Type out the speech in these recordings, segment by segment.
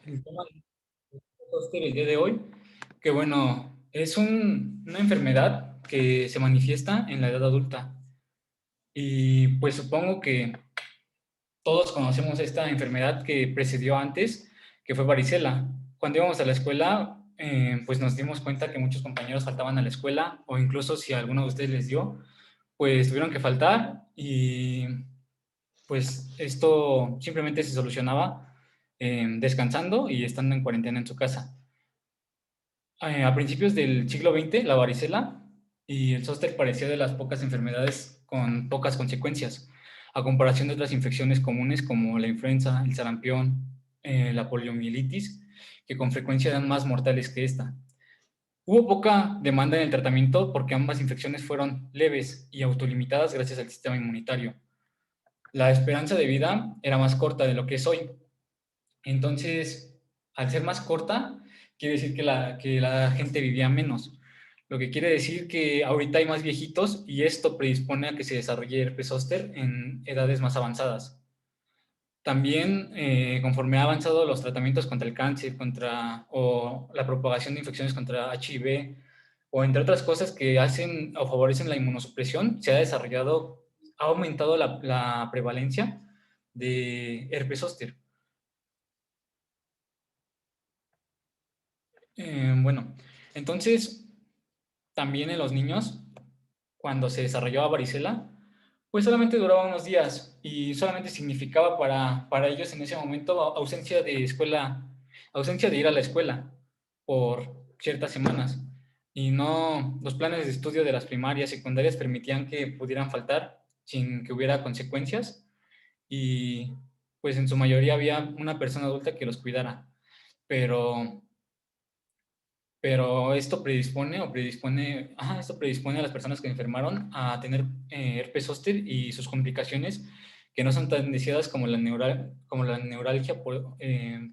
El tema del zóster el día de hoy, que bueno, es una enfermedad que se manifiesta en la edad adulta. Y pues supongo que todos conocemos esta enfermedad que precedió antes, que fue varicela. Cuando íbamos a la escuela, pues nos dimos cuenta que muchos compañeros faltaban a la escuela, o incluso si a alguno de ustedes les dio, pues tuvieron que faltar y pues esto simplemente se solucionaba descansando y estando en cuarentena en su casa. A principios del siglo XX, la varicela y el zóster parecía de las pocas enfermedades con pocas consecuencias, a comparación de otras infecciones comunes como la influenza, el sarampión, la poliomielitis, que con frecuencia eran más mortales que esta. Hubo poca demanda en el tratamiento porque ambas infecciones fueron leves y autolimitadas gracias al sistema inmunitario. La esperanza de vida era más corta de lo que es hoy. Entonces, al ser más corta, quiere decir que la gente vivía menos. Lo que quiere decir que ahorita hay más viejitos y esto predispone a que se desarrolle herpes zóster en edades más avanzadas. También, conforme ha avanzado los tratamientos contra el cáncer, o la propagación de infecciones contra HIV, o entre otras cosas que hacen o favorecen la inmunosupresión, ha aumentado la prevalencia de herpes zóster. Bueno, entonces también en los niños, cuando se desarrollaba varicela, pues solamente duraba unos días y solamente significaba para ellos en ese momento ausencia de escuela, ausencia de ir a la escuela por ciertas semanas. Y no, los planes de estudio de las primarias, secundarias permitían que pudieran faltar sin que hubiera consecuencias y pues en su mayoría había una persona adulta que los cuidara. Pero esto predispone a las personas que enfermaron a tener herpes zóster y sus complicaciones que no son tan deseadas como como la neuralgia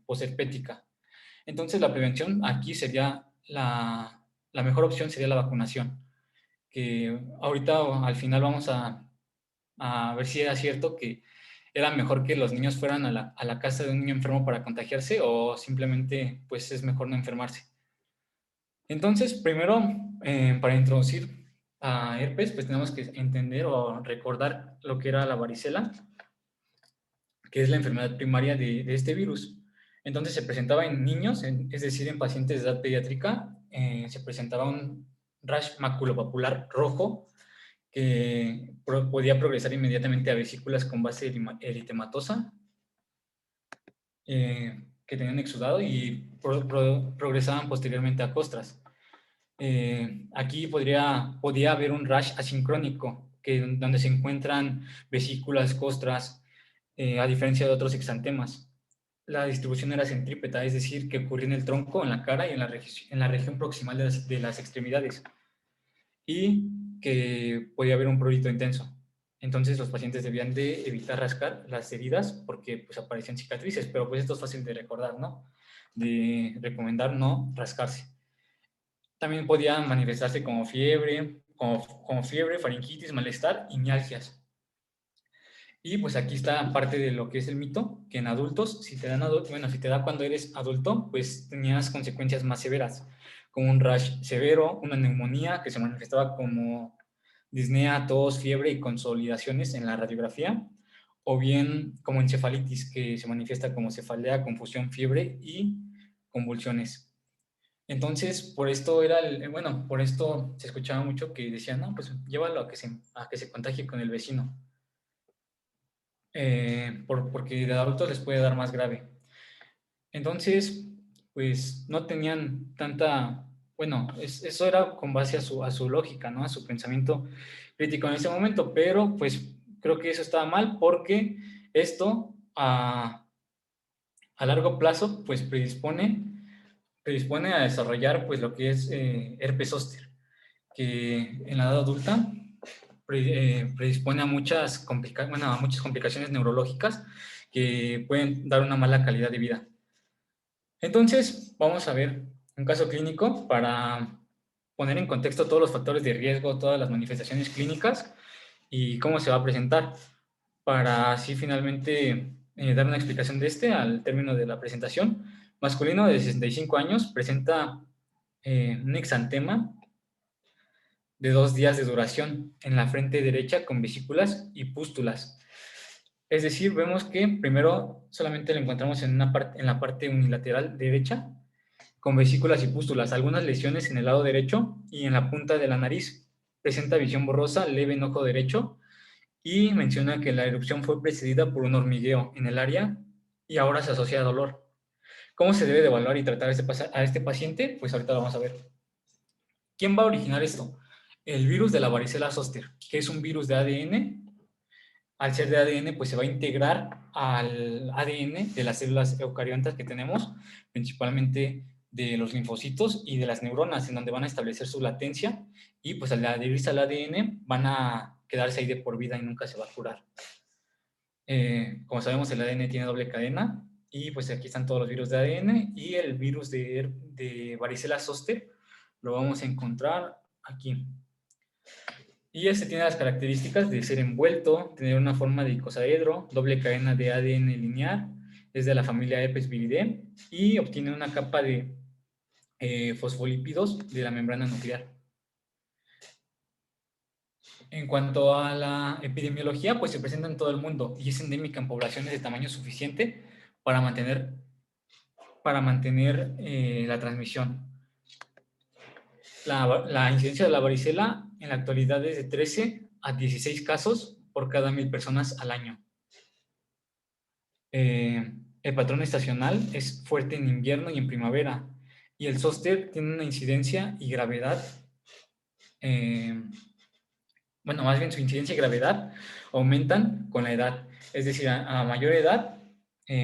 posherpética. Entonces la prevención aquí sería la mejor opción sería la vacunación, que ahorita al final vamos a ver si era cierto que era mejor que los niños fueran a la casa de un niño enfermo para contagiarse o simplemente pues es mejor no enfermarse. Entonces, primero, para introducir a herpes, pues tenemos que entender o recordar lo que era la varicela, que es la enfermedad primaria de este virus. Entonces, se presentaba en niños, es decir, en pacientes de edad pediátrica, se presentaba un rash maculopapular rojo que podía progresar inmediatamente a vesículas con base eritematosa, que tenían exudado y progresaban posteriormente a costras. Aquí podía haber un rash asincrónico, donde se encuentran vesículas, costras, a diferencia de otros exantemas. La distribución era centrípeta, es decir, que ocurría en el tronco, en la cara y en la región proximal de las extremidades, y que podía haber un prurito intenso. Entonces los pacientes debían de evitar rascar las heridas porque pues aparecían cicatrices, pero pues esto es fácil de recordar, ¿no? De recomendar no rascarse. También podían manifestarse como fiebre, faringitis, malestar y mialgias. Y pues aquí está parte de lo que es el mito, que en adultos, si te da cuando eres adulto, pues tenías consecuencias más severas, como un rash severo, una neumonía que se manifestaba como disnea, tos, fiebre y consolidaciones en la radiografía, o bien como encefalitis, que se manifiesta como cefalea, confusión, fiebre y convulsiones. Entonces, por esto se escuchaba mucho que decían, no, pues llévalo a que se contagie con el vecino, porque de adultos les puede dar más grave. Entonces, pues no tenían eso era con base a su lógica, ¿no? A su pensamiento crítico en ese momento, pero pues creo que eso estaba mal porque esto a largo plazo, pues predispone a desarrollar pues lo que es herpes zóster, que en la edad adulta predispone a a muchas complicaciones neurológicas que pueden dar una mala calidad de vida. Entonces, vamos a ver un caso clínico para poner en contexto todos los factores de riesgo, todas las manifestaciones clínicas y cómo se va a presentar, para así finalmente dar una explicación de este al término de la presentación. Masculino de 65 años presenta un exantema de 2 días de duración en la frente derecha con vesículas y pústulas. Es decir, vemos que primero solamente lo encontramos en la parte unilateral derecha con vesículas y pústulas, algunas lesiones en el lado derecho y en la punta de la nariz. Presenta visión borrosa, leve en ojo derecho y menciona que la erupción fue precedida por un hormigueo en el área y ahora se asocia a dolor. ¿Cómo se debe de evaluar y tratar a este paciente? Pues ahorita lo vamos a ver. ¿Quién va a originar esto? El virus de la varicela zoster, que es un virus de ADN. Al ser de ADN, pues se va a integrar al ADN de las células eucariotas que tenemos, principalmente de los linfocitos y de las neuronas, en donde van a establecer su latencia y pues al adherirse al ADN van a quedarse ahí de por vida y nunca se va a curar. Como sabemos, el ADN tiene doble cadena y pues aquí están todos los virus de ADN y el virus de varicela zoster lo vamos a encontrar aquí. Y este tiene las características de ser envuelto, tener una forma de icosaedro, doble cadena de ADN lineal, es de la familia Herpes viridae y obtiene una capa de fosfolípidos de la membrana nuclear. En cuanto a la epidemiología, pues se presenta en todo el mundo y es endémica en poblaciones de tamaño suficiente para mantener la transmisión. La incidencia de la varicela en la actualidad es de 13 a 16 casos por cada 1,000 personas al año. El patrón estacional es fuerte en invierno y en primavera, y el zóster tiene una incidencia y gravedad, bueno, más bien su incidencia y gravedad aumentan con la edad, es decir, a mayor edad,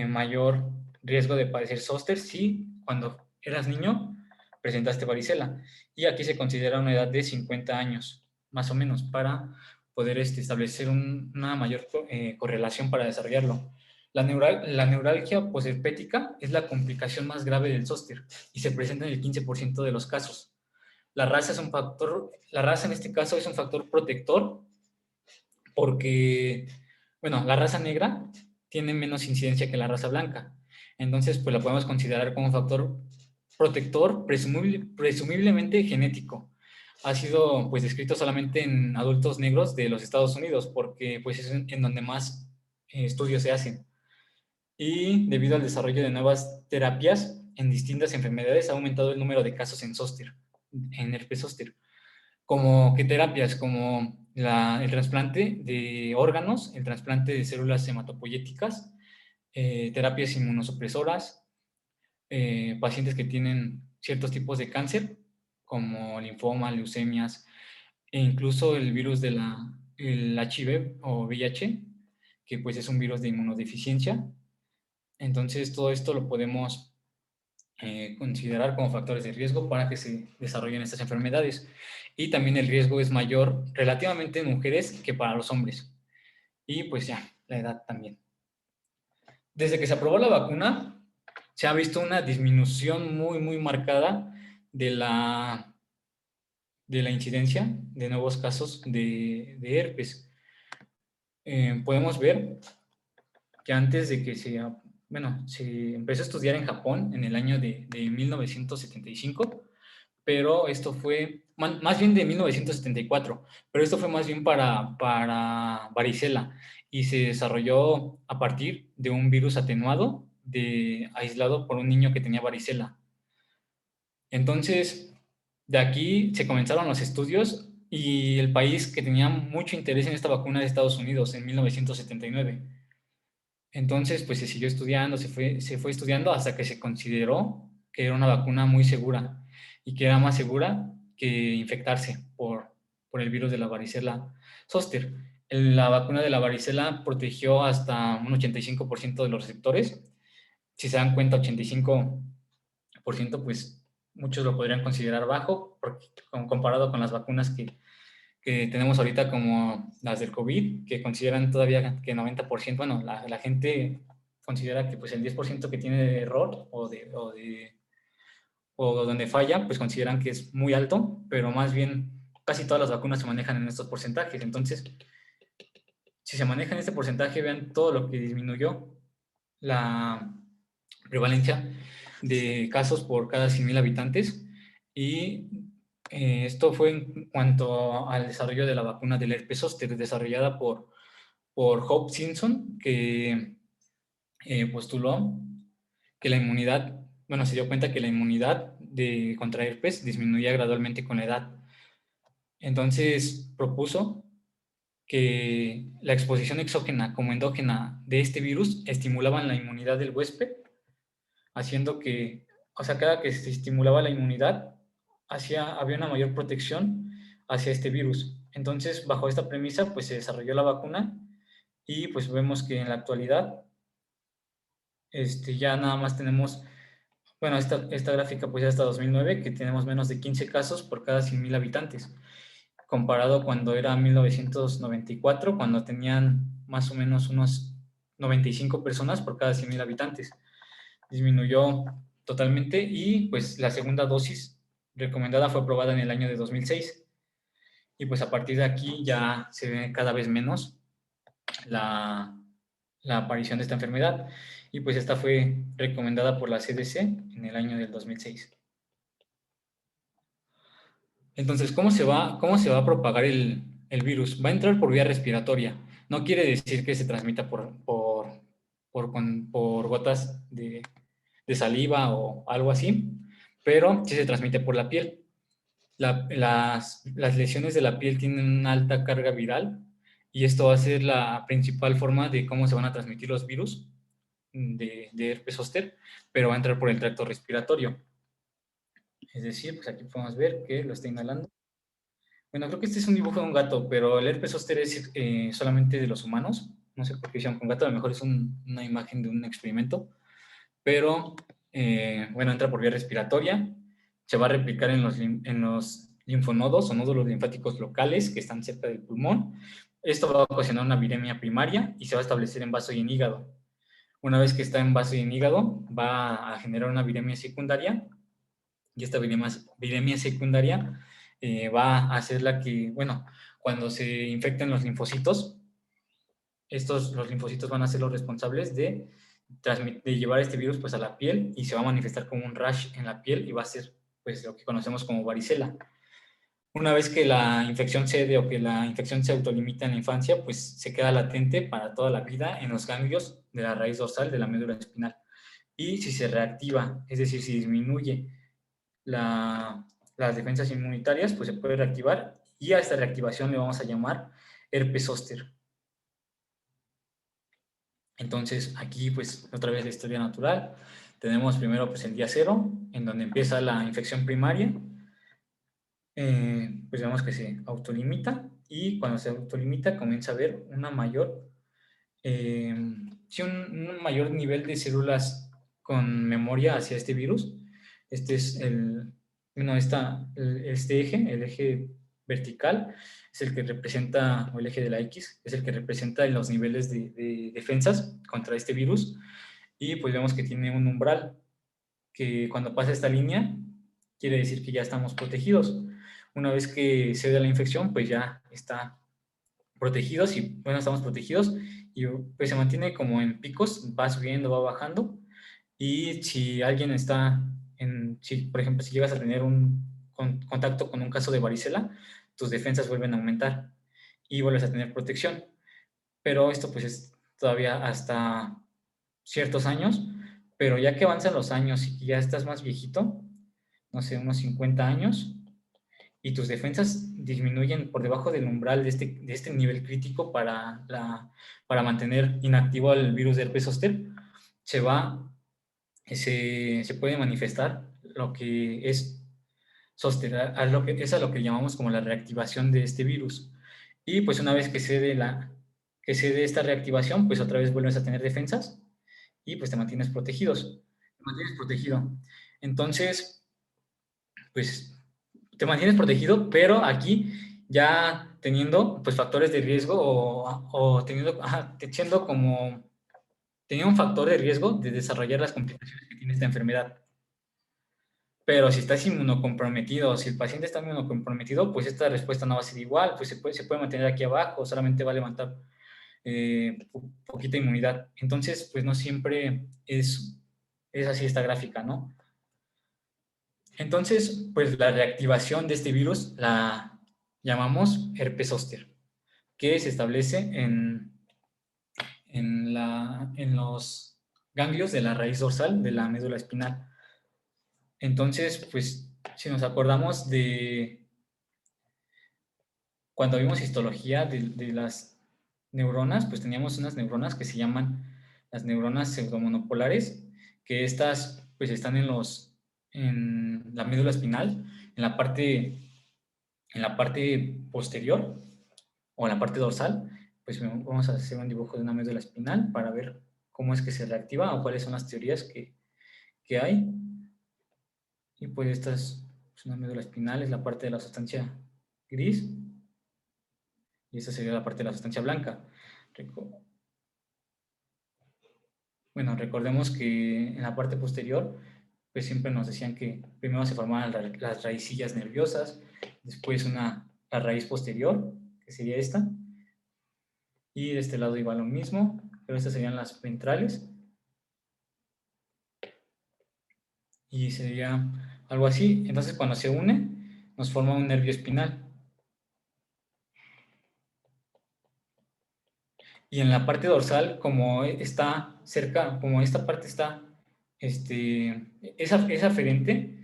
mayor riesgo de padecer zóster si cuando eras niño presentaste varicela, y aquí se considera una edad de 50 años, más o menos, para poder establecer una mayor correlación para desarrollarlo. La neuralgia posherpética es la complicación más grave del zóster y se presenta en el 15% de los casos. La raza en este caso es un factor protector porque, bueno, la raza negra tiene menos incidencia que la raza blanca. Entonces, pues la podemos considerar como un factor protector presumiblemente genético. Ha sido pues descrito solamente en adultos negros de los Estados Unidos porque pues es en donde más estudios se hacen. Y debido al desarrollo de nuevas terapias en distintas enfermedades ha aumentado el número de casos en herpes zóster. Como que terapias, como el trasplante de órganos, el trasplante de células hematopoyéticas, terapias inmunosupresoras, pacientes que tienen ciertos tipos de cáncer, como linfoma, leucemias, e incluso el virus el HIV o VIH, que pues es un virus de inmunodeficiencia. Entonces, todo esto lo podemos considerar como factores de riesgo para que se desarrollen estas enfermedades. Y también el riesgo es mayor relativamente en mujeres que para los hombres. Y pues ya, la edad también. Desde que se aprobó la vacuna, se ha visto una disminución muy, muy marcada de la incidencia de nuevos casos de herpes. Podemos ver que antes de que se empezó a estudiar en Japón en el año de 1975, pero esto fue, más bien de 1974, pero esto fue más bien para varicela y se desarrolló a partir de un virus atenuado aislado por un niño que tenía varicela. Entonces, de aquí se comenzaron los estudios y el país que tenía mucho interés en esta vacuna de Estados Unidos en 1979. Entonces, pues se siguió estudiando, se fue estudiando hasta que se consideró que era una vacuna muy segura y que era más segura que infectarse por el virus de la varicela zoster. La vacuna de la varicela protegió hasta un 85% de los receptores. Si se dan cuenta, 85%, pues muchos lo podrían considerar bajo comparado con las vacunas que tenemos ahorita como las del COVID, que consideran todavía que 90%, bueno, la gente considera que pues el 10% que tiene de error o donde falla, pues consideran que es muy alto, pero más bien casi todas las vacunas se manejan en estos porcentajes. Entonces, si se maneja en este porcentaje, vean todo lo que disminuyó la prevalencia de casos por cada 100.000 habitantes y esto fue en cuanto al desarrollo de la vacuna del herpes zóster desarrollada por Hope Simpson, que postuló que la inmunidad, bueno, se dio cuenta que la inmunidad contra herpes disminuía gradualmente con la edad. Entonces propuso que la exposición exógena como endógena de este virus estimulaban la inmunidad del huésped, haciendo que, o sea, cada que se estimulaba la inmunidad, había una mayor protección hacia este virus. Entonces, bajo esta premisa, pues se desarrolló la vacuna y pues vemos que en la actualidad ya nada más tenemos, bueno, esta gráfica pues ya hasta 2009, que tenemos menos de 15 casos por cada 100.000 habitantes, comparado cuando era 1994, cuando tenían más o menos unos 95 personas por cada 100.000 habitantes. Disminuyó totalmente y pues la segunda dosis recomendada fue aprobada en el año de 2006. Y pues a partir de aquí ya se ve cada vez menos la, la aparición de esta enfermedad. Y pues esta fue recomendada por la CDC en el año del 2006. Entonces, ¿cómo se va a propagar el virus? Va a entrar por vía respiratoria. No quiere decir que se transmita por gotas de saliva o algo así, pero sí se transmite por la piel. Las lesiones de la piel tienen una alta carga viral y esto va a ser la principal forma de cómo se van a transmitir los virus de herpes zóster, pero va a entrar por el tracto respiratorio. Es decir, pues aquí podemos ver que lo está inhalando. Bueno, creo que este es un dibujo de un gato, pero el herpes zóster es solamente de los humanos. No sé por qué hicieron con gato, a lo mejor es una imagen de un experimento, pero bueno, entra por vía respiratoria, se va a replicar en los linfonodos o nódulos linfáticos locales que están cerca del pulmón. Esto va a ocasionar una viremia primaria y se va a establecer en vaso y en hígado. Una vez que está en vaso y en hígado, va a generar una viremia secundaria y esta viremia secundaria va a hacer la que, bueno, cuando se infecten los linfocitos, los linfocitos van a ser los responsables de llevar este virus pues a la piel y se va a manifestar como un rash en la piel y va a ser pues lo que conocemos como varicela. Una vez que la infección cede o que la infección se autolimita en la infancia, pues se queda latente para toda la vida en los ganglios de la raíz dorsal de la médula espinal. Y si se reactiva, es decir, si disminuye las defensas inmunitarias, pues se puede reactivar y a esta reactivación le vamos a llamar herpes zóster. Entonces, aquí pues otra vez la historia natural. Tenemos primero pues el día cero, en donde empieza la infección primaria. Pues vemos que se autolimita y cuando se autolimita comienza a haber sí, un mayor nivel de células con memoria hacia este virus. Este es este eje, el eje vertical, es el que representa, o el eje de la X, es el que representa los niveles de defensas contra este virus. Y pues vemos que tiene un umbral, que cuando pasa esta línea, quiere decir que ya estamos protegidos. Una vez que se da la infección, pues ya está protegidos y bueno, estamos protegidos y pues se mantiene como en picos, va subiendo, va bajando y si alguien si por ejemplo, si llegas a tener un contacto con un caso de varicela, tus defensas vuelven a aumentar y vuelves a tener protección. Pero esto pues es todavía hasta ciertos años, pero ya que avanzan los años y que ya estás más viejito, no sé, unos 50 años, y tus defensas disminuyen por debajo del umbral de este nivel crítico para mantener inactivo al virus de herpes zóster, se puede manifestar lo que es zóster, es a lo que llamamos como la reactivación de este virus. Y pues una vez que cede esta reactivación, pues otra vez vuelves a tener defensas y pues te mantienes protegido. Entonces, pues te mantienes protegido, pero aquí ya teniendo pues factores de riesgo o teniendo un factor de riesgo de desarrollar las complicaciones que tiene esta enfermedad. Pero si estás inmunocomprometido, si el paciente está inmunocomprometido, pues esta respuesta no va a ser igual, pues se puede mantener aquí abajo, solamente va a levantar poquita inmunidad. Entonces, pues no siempre es así esta gráfica, ¿no? Entonces, pues la reactivación de este virus la llamamos herpes zóster, que se establece en los ganglios de la raíz dorsal de la médula espinal. Entonces, pues si nos acordamos de cuando vimos histología de las neuronas, pues teníamos unas neuronas que se llaman las neuronas pseudomonopolares, que estas pues están en la médula espinal, en la parte posterior o en la parte dorsal. Pues vamos a hacer un dibujo de una médula espinal para ver cómo es que se reactiva o cuáles son las teorías que hay. Y pues esta es una médula espinal, es la parte de la sustancia gris, y esta sería la parte de la sustancia blanca. Bueno, recordemos que en la parte posterior, pues siempre nos decían que primero se formaban las raicillas nerviosas, después la raíz posterior, que sería esta, y de este lado igual lo mismo, pero estas serían las ventrales, y sería algo así. Entonces, cuando se une, nos forma un nervio espinal. Y en la parte dorsal, como está cerca, como esta parte está, es aferente,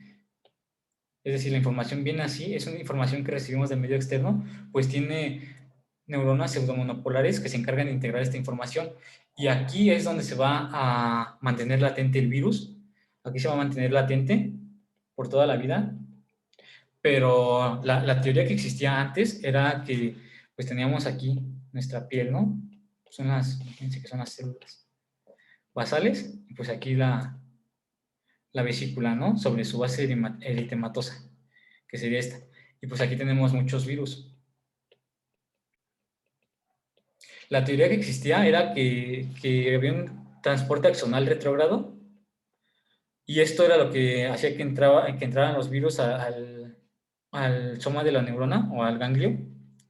es decir, la información viene así, es una información que recibimos del medio externo, pues tiene neuronas pseudomonopolares que se encargan de integrar esta información. Y aquí es donde se va a mantener latente el virus. Aquí se va a mantener latente por toda la vida. Pero la teoría que existía antes era que pues teníamos aquí nuestra piel, ¿no? Fíjense que son las células basales, y pues aquí la vesícula, ¿no? Sobre su base eritematosa, que sería esta. Y pues aquí tenemos muchos virus. La teoría que existía era que había un transporte axonal retrógrado, y esto era lo que hacía que entraran los virus al soma de la neurona o al ganglio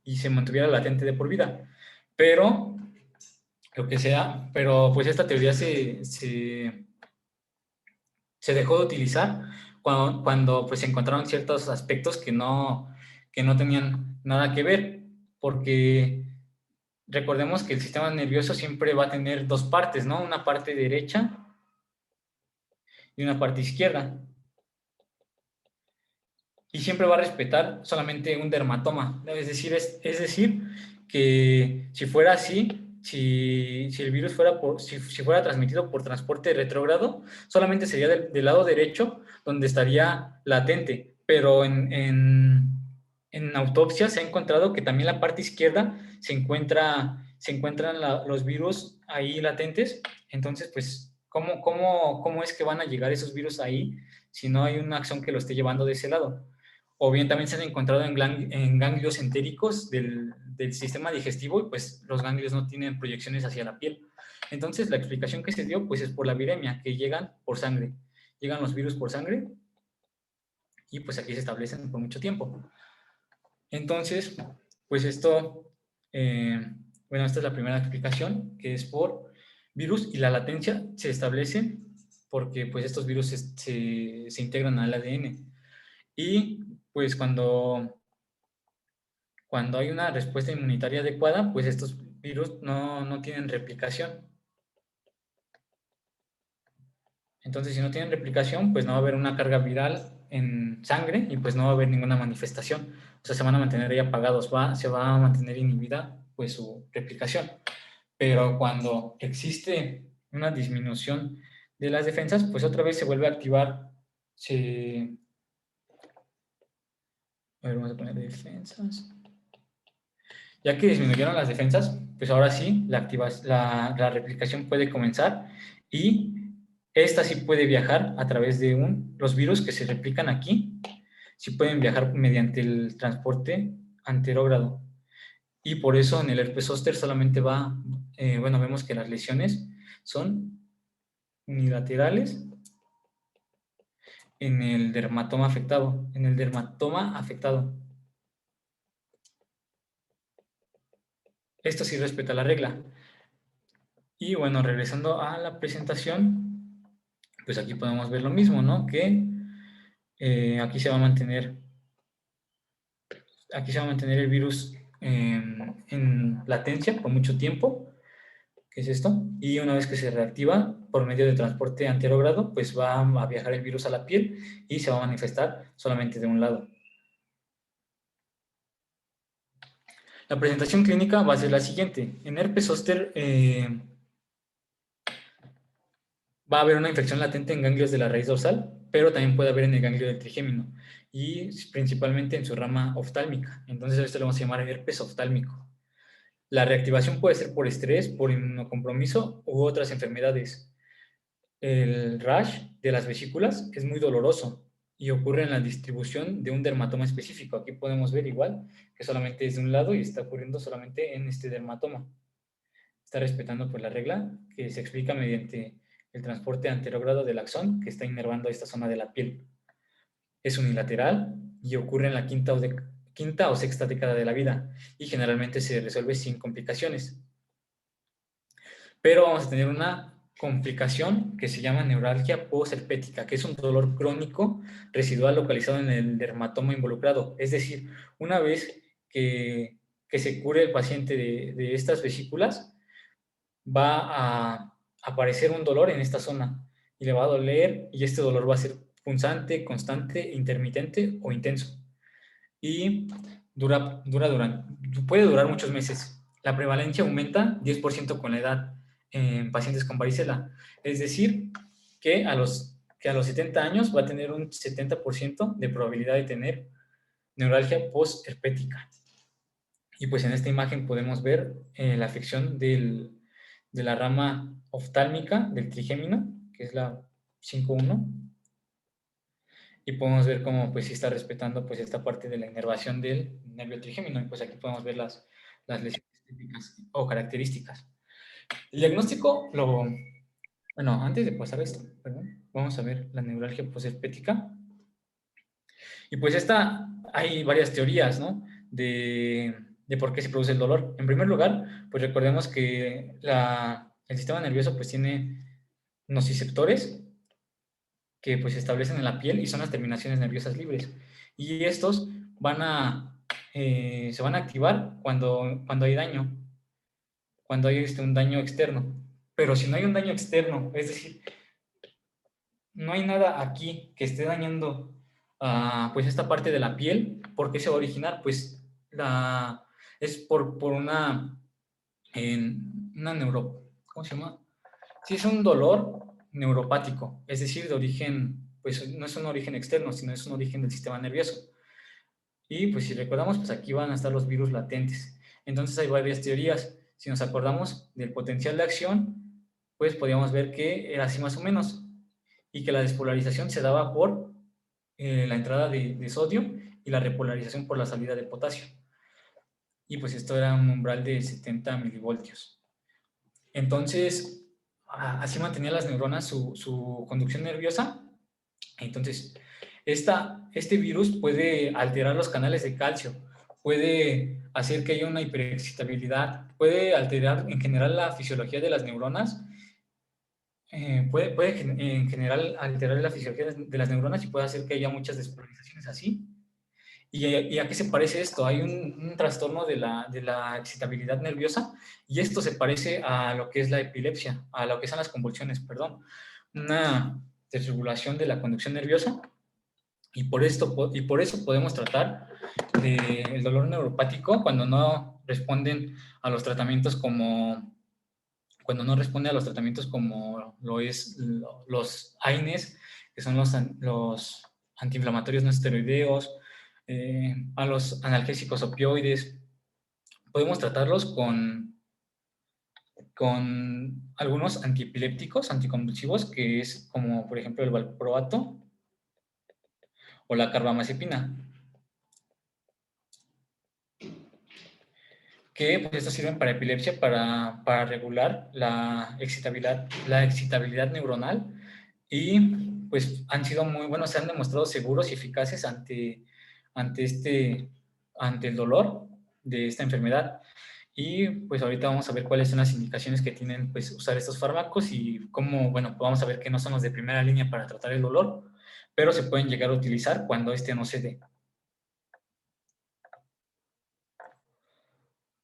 y se mantuviera latente de por vida. Pero, lo que sea, pero pues esta teoría se dejó de utilizar cuando pues se encontraron ciertos aspectos que no tenían nada que ver, porque recordemos que el sistema nervioso siempre va a tener dos partes, ¿no? Una parte derecha y una parte izquierda. Y siempre va a respetar solamente un dermatoma. Es decir que si fuera así, si el virus fuera si fuera transmitido por transporte retrógrado, solamente sería del lado derecho donde estaría latente. Pero en autopsia se ha encontrado que también la parte izquierda se encuentran los virus ahí latentes. Entonces, pues, ¿cómo es que van a llegar esos virus ahí si no hay una acción que lo esté llevando de ese lado? O bien también se han encontrado en ganglios entéricos del sistema digestivo, y pues los ganglios no tienen proyecciones hacia la piel. Entonces la explicación que se dio pues es por la viremia, que llegan por sangre. Llegan los virus por sangre y pues aquí se establecen por mucho tiempo. Entonces, pues esto, bueno, esta es la primera explicación, que es por virus, y la latencia se establece porque pues estos virus se integran al ADN. Y pues cuando hay una respuesta inmunitaria adecuada, pues estos virus no tienen replicación. Entonces, si no tienen replicación, pues no va a haber una carga viral en sangre y pues no va a haber ninguna manifestación. O sea, se van a mantener ahí apagados, se va a mantener inhibida pues su replicación. Pero cuando existe una disminución de las defensas, pues otra vez se vuelve a activar. A ver, vamos a poner defensas. Ya que disminuyeron las defensas, pues ahora sí, la replicación puede comenzar, y esta sí puede viajar a través de los virus que se replican aquí, sí pueden viajar mediante el transporte anterógrado. Y por eso en el herpes zóster solamente bueno, vemos que las lesiones son unilaterales en el dermatoma afectado. Esto sí respeta la regla. Y bueno, regresando a la presentación, pues aquí podemos ver lo mismo, ¿no? Que aquí se va a mantener el virus en latencia por mucho tiempo, que es esto, y una vez que se reactiva por medio de transporte anterogrado, pues va a viajar el virus a la piel y se va a manifestar solamente de un lado. La presentación clínica va a ser la siguiente. En herpes zóster va a haber una infección latente en ganglios de la raíz dorsal, pero también puede haber en el ganglio del trigémino y principalmente en su rama oftálmica. Entonces esto lo vamos a llamar herpes oftálmico. La reactivación puede ser por estrés, por inmunocompromiso u otras enfermedades. El rash de las vesículas es muy doloroso y ocurre en la distribución de un dermatoma específico. Aquí podemos ver igual que solamente es de un lado y está ocurriendo solamente en este dermatoma. Está respetando pues la regla que se explica mediante el transporte anterogrado del axón que está inervando esta zona de la piel. Es unilateral y ocurre en la quinta o sexta década de la vida y generalmente se resuelve sin complicaciones. Pero vamos a tener una complicación que se llama neuralgia posherpética, que es un dolor crónico residual localizado en el dermatoma involucrado. Es decir, una vez que se cure el paciente de estas vesículas, va a aparecer un dolor en esta zona y le va a doler y este dolor va a ser punzante, constante, intermitente o intenso. Y puede durar muchos meses. La prevalencia aumenta 10% con la edad en pacientes con varicela. Es decir, que a los 70 años va a tener un 70% de probabilidad de tener neuralgia postherpética. Y pues en esta imagen podemos ver la afección de la rama oftálmica del trigémino, que es la 5.1, y podemos ver cómo pues sí está respetando pues esta parte de la inervación del nervio trigémino, y pues aquí podemos ver las lesiones típicas o características. El diagnóstico, bueno, antes de pasar esto, perdón, vamos a ver la neuralgia posherpética. Y pues hay varias teorías, ¿no? De por qué se produce el dolor. En primer lugar, pues recordemos que el sistema nervioso pues tiene nociceptores que pues se establecen en la piel y son las terminaciones nerviosas libres. Y estos se van a activar cuando hay daño, cuando hay un daño externo. Pero si no hay un daño externo, es decir, no hay nada aquí que esté dañando pues esta parte de la piel, ¿por qué se va a originar? Pues es por una ¿cómo se llama? Sí, es un dolor neuropático, es decir, de origen, pues no es un origen externo, sino es un origen del sistema nervioso. Y pues si recordamos, pues aquí van a estar los virus latentes. Entonces hay varias teorías. Si nos acordamos del potencial de acción, pues podríamos ver que era así más o menos y que la despolarización se daba por la entrada de sodio y la repolarización por la salida de potasio. Y pues esto era un umbral de 70 milivoltios. Entonces, así mantenía las neuronas su conducción nerviosa. Entonces, este virus puede alterar los canales de calcio, puede hacer que haya una hiperexcitabilidad, puede alterar en general la fisiología de las neuronas, puede en general alterar la fisiología de las neuronas y puede hacer que haya muchas despolarizaciones así. ¿Y a qué se parece esto? Hay un trastorno de la excitabilidad nerviosa y esto se parece a lo que es la epilepsia, a lo que son las convulsiones, perdón. Una desregulación de la conducción nerviosa y por eso podemos tratar el dolor neuropático cuando no responden a los tratamientos cuando no responde a los tratamientos como lo es los AINES, que son los antiinflamatorios no esteroideos, a los analgésicos opioides. Podemos tratarlos con algunos antiepilépticos, anticonvulsivos, que es como por ejemplo el valproato o la carbamazepina, que pues estos sirven para epilepsia, para regular la excitabilidad neuronal y pues han sido muy buenos, se han demostrado seguros y eficaces ante el dolor de esta enfermedad. Y pues ahorita vamos a ver cuáles son las indicaciones que tienen pues usar estos fármacos y cómo, bueno, pues vamos a ver que no son los de primera línea para tratar el dolor, pero se pueden llegar a utilizar cuando este no se dé.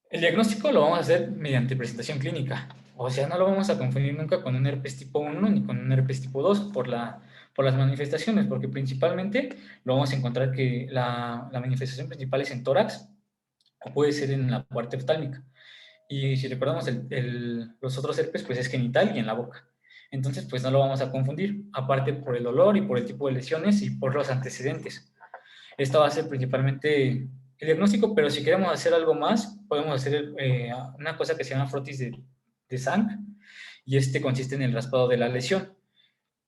El diagnóstico lo vamos a hacer mediante presentación clínica, o sea, no lo vamos a confundir nunca con un herpes tipo 1 ni con un herpes tipo 2 por las manifestaciones, porque principalmente lo vamos a encontrar que la manifestación principal es en tórax o puede ser en la parte oftálmica. Y si recordamos los otros herpes, pues es genital y en la boca. Entonces, pues no lo vamos a confundir, aparte por el dolor y por el tipo de lesiones y por los antecedentes. Esta va a ser principalmente el diagnóstico, pero si queremos hacer algo más, podemos hacer una cosa que se llama frotis de sangre, y este consiste en el raspado de la lesión,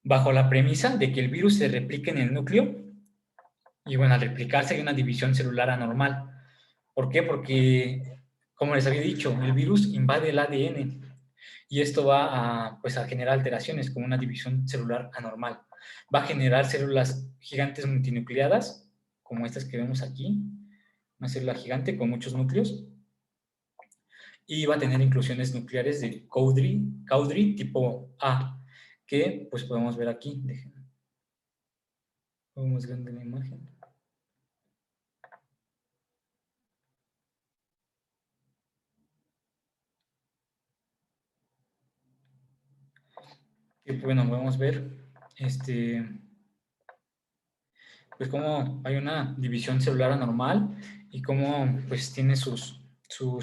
bajo la premisa de que el virus se replique en el núcleo, y bueno, al replicarse hay una división celular anormal. ¿Por qué? Porque, como les había dicho, el virus invade el ADN, y esto va a, pues, a generar alteraciones como una división celular anormal. Va a generar células gigantes multinucleadas, como estas que vemos aquí, una célula gigante con muchos núcleos, y va a tener inclusiones nucleares de Cowdry tipo A, que pues podemos ver aquí. Déjenme, hago más grande la imagen. Y bueno, podemos ver pues cómo hay una división celular anormal y cómo pues tiene sus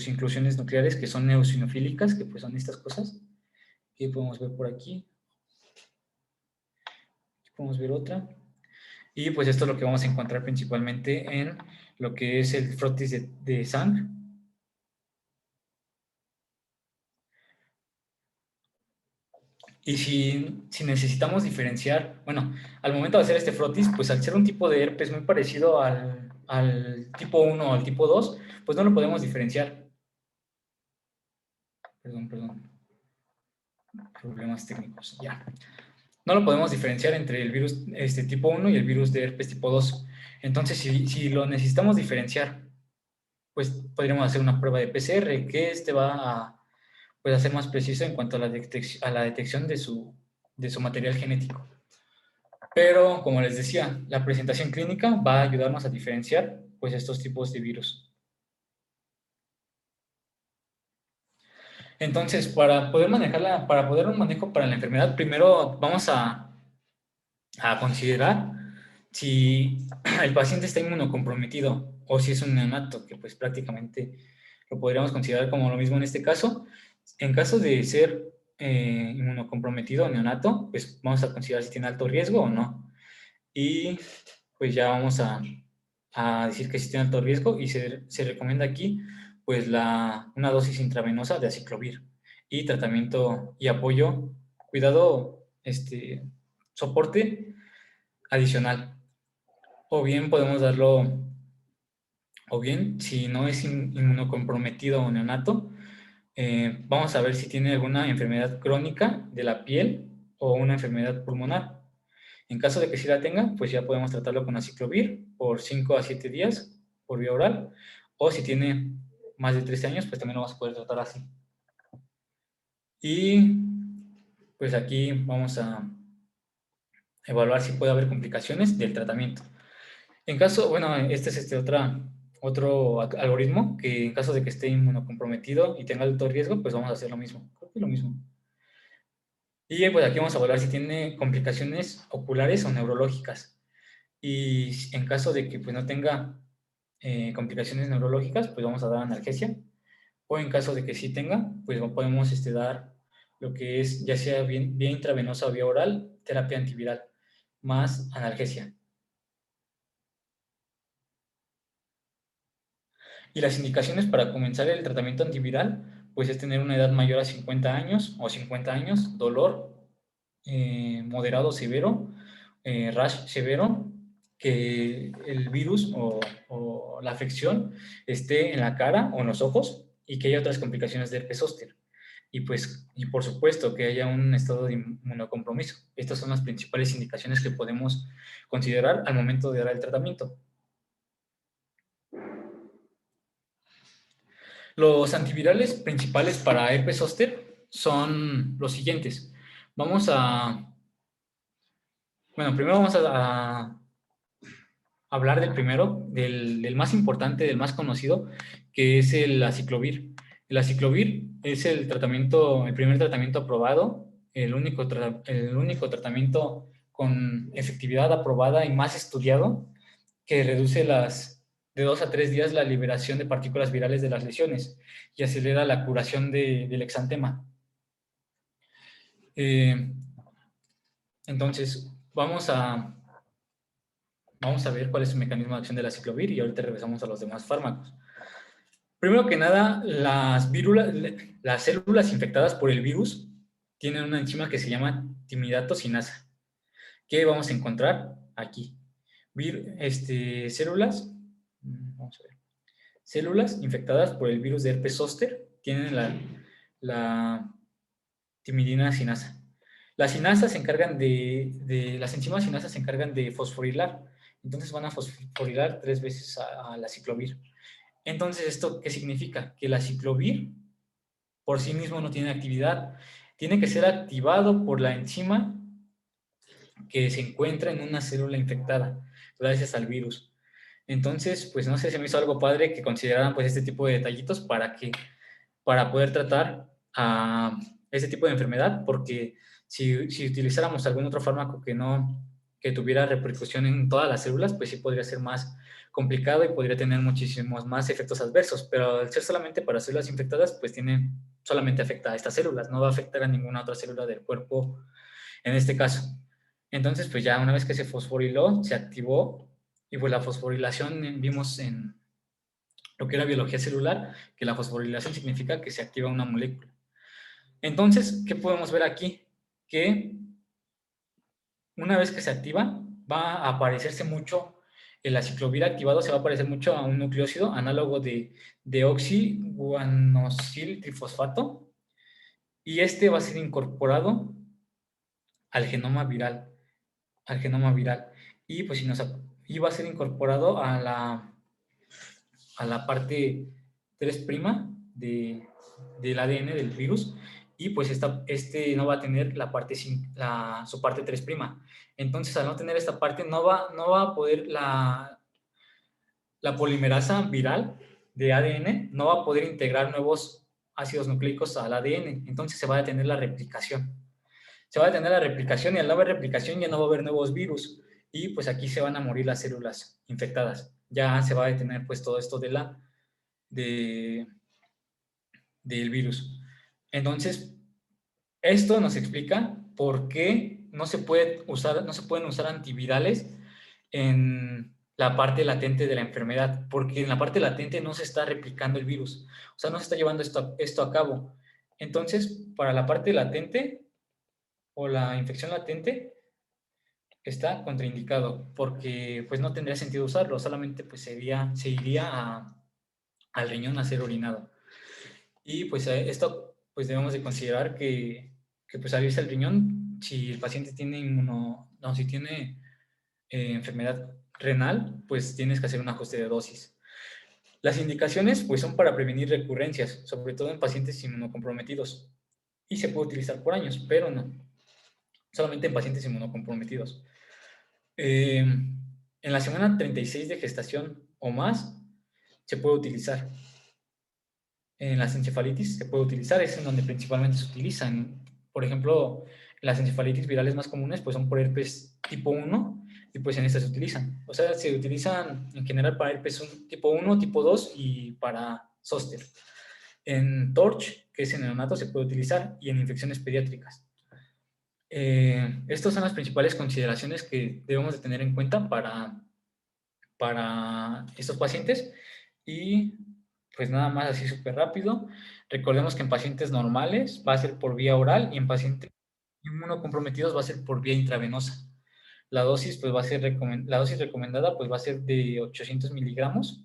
inclusiones nucleares que son eosinofílicas, que pues son estas cosas. Y podemos ver por aquí. Podemos ver otra. Y pues esto es lo que vamos a encontrar principalmente en lo que es el frotis de sangre. Y si necesitamos diferenciar, bueno, al momento de hacer este frotis, pues al ser un tipo de herpes muy parecido al tipo 1 o al tipo 2, pues no lo podemos diferenciar. Perdón, problemas técnicos, ya. No lo podemos diferenciar entre el virus tipo 1 y el virus de herpes tipo 2. Entonces, si lo necesitamos diferenciar, pues podríamos hacer una prueba de PCR, que va a, pues, a ser más preciso en cuanto a la detección de su material genético. Pero, como les decía, la presentación clínica va a ayudarnos a diferenciar pues, estos tipos de virus. Entonces, para poder un manejo para la enfermedad, primero vamos a considerar si el paciente está inmunocomprometido o si es un neonato, que pues prácticamente lo podríamos considerar como lo mismo en este caso. En caso de ser inmunocomprometido o neonato, pues vamos a considerar si tiene alto riesgo o no. Y pues ya vamos a decir que sí tiene alto riesgo y se recomienda aquí pues una dosis intravenosa de aciclovir y tratamiento y apoyo, cuidado, soporte adicional. O bien podemos darlo, o bien si no es inmunocomprometido o neonato, vamos a ver si tiene alguna enfermedad crónica de la piel o una enfermedad pulmonar. En caso de que sí la tenga, pues ya podemos tratarlo con aciclovir por 5 a 7 días por vía oral, o si tiene más de 13 años, pues también lo vamos a poder tratar así. Y pues aquí vamos a evaluar si puede haber complicaciones del tratamiento. En caso, bueno, este es otro algoritmo que en caso de que esté inmunocomprometido y tenga alto riesgo, pues vamos a hacer lo mismo. Creo que lo mismo. Y pues aquí vamos a evaluar si tiene complicaciones oculares o neurológicas. Y en caso de que pues, no tenga complicaciones neurológicas, pues vamos a dar analgesia. O en caso de que sí tenga, pues podemos dar lo que es, ya sea vía intravenosa o vía oral, terapia antiviral, más analgesia. Y las indicaciones para comenzar el tratamiento antiviral, pues es tener una edad mayor a 50 años o 50 años, dolor moderado severo, rash severo, que el virus o la afección esté en la cara o en los ojos y que haya otras complicaciones de herpes zóster. Y por supuesto que haya un estado de inmunocompromiso. Estas son las principales indicaciones que podemos considerar al momento de dar el tratamiento. Los antivirales principales para herpes zóster son los siguientes. Vamos a... Bueno, primero vamos a hablar del primero, del más importante, del más conocido, que es el aciclovir. El aciclovir es el tratamiento, el primer tratamiento aprobado, el único tratamiento con efectividad aprobada y más estudiado que reduce de 2 a 3 días la liberación de partículas virales de las lesiones y acelera la curación del exantema. Entonces, vamos a ver cuál es el mecanismo de acción del aciclovir y ahorita regresamos a los demás fármacos. Primero que nada, las células infectadas por el virus tienen una enzima que se llama timidatocinasa. ¿Qué vamos a encontrar? Aquí. Células, vamos a ver, células infectadas por el virus de herpes zóster tienen la timidina sinasa. Las sinasas se encargan las enzimas sinasas se encargan de fosforilar. Entonces van a fosforilar 3 veces al aciclovir. Entonces, ¿esto qué significa? Que el aciclovir por sí mismo no tiene actividad. Tiene que ser activado por la enzima que se encuentra en una célula infectada, gracias al virus. Entonces, pues no sé, se me hizo algo padre que consideraran pues este tipo de detallitos para poder tratar a ese tipo de enfermedad, porque si utilizáramos algún otro fármaco que tuviera repercusión en todas las células, pues sí podría ser más complicado y podría tener muchísimos más efectos adversos, pero al ser solamente para células infectadas, pues solamente afecta a estas células, no va a afectar a ninguna otra célula del cuerpo en este caso. Entonces, pues ya una vez que se fosforiló, se activó y pues la fosforilación vimos en lo que era biología celular, que la fosforilación significa que se activa una molécula. Entonces, ¿qué podemos ver aquí? Que una vez que se activa, va a aparecerse mucho, el aciclovir activado se va a parecer mucho a un nucleócido análogo de oxiguanosil trifosfato, y este va a ser incorporado al genoma viral, y pues y va a ser incorporado a la parte 3' del ADN del virus, y pues no va a tener su parte 3'. Entonces, al no tener esta parte, no va a poder la polimerasa viral de ADN, no va a poder integrar nuevos ácidos nucleicos al ADN. Entonces, se va a detener la replicación. Se va a detener la replicación, y al no haber replicación ya no va a haber nuevos virus, y pues aquí se van a morir las células infectadas. Ya se va a detener pues todo esto de, del virus. Entonces, esto nos explica por qué no se pueden usar antivirales en la parte latente de la enfermedad, porque en la parte latente no se está replicando el virus, o sea, no se está llevando esto a cabo. Entonces, para la parte latente o la infección latente, está contraindicado, porque pues no tendría sentido usarlo, solamente pues se iría al riñón a ser orinado. Y pues esto pues debemos de considerar que pues al irse al riñón, si el paciente tiene si tiene enfermedad renal, pues tienes que hacer un ajuste de dosis. Las indicaciones pues son para prevenir recurrencias, sobre todo en pacientes inmunocomprometidos, y se puede utilizar por años, pero no, solamente en pacientes inmunocomprometidos. En la semana 36 de gestación o más se puede utilizar. En las encefalitis se puede utilizar, es en donde principalmente se utilizan. Por ejemplo, las encefalitis virales más comunes pues son por herpes tipo 1, y pues en estas se utilizan. O sea, se utilizan en general para herpes tipo 1, tipo 2 y para zóster. En TORCH, que es en neonatos, se puede utilizar, y en infecciones pediátricas. Estas son las principales consideraciones que debemos de tener en cuenta para estos pacientes. Y pues nada más así súper rápido. Recordemos que en pacientes normales va a ser por vía oral, y en pacientes inmunocomprometidos va a ser por vía intravenosa. La dosis, pues, la dosis recomendada pues va a ser de 800 miligramos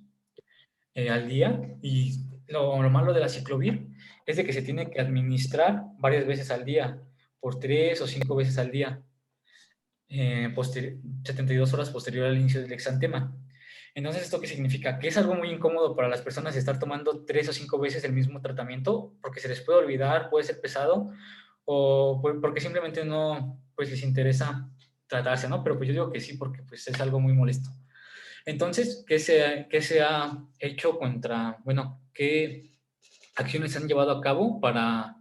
al día, y lo malo de la ciclovir es de que se tiene que administrar varias veces al día, por 3 o 5 veces al día, 72 horas posterior al inicio del exantema. Entonces, ¿esto qué significa? Que es algo muy incómodo para las personas estar tomando 3 o 5 veces el mismo tratamiento, porque se les puede olvidar, puede ser pesado, o porque simplemente no, pues les interesa tratarse, ¿no? Pero pues yo digo que sí, porque pues es algo muy molesto. Entonces, qué se ha hecho contra, bueno, qué acciones se han llevado a cabo para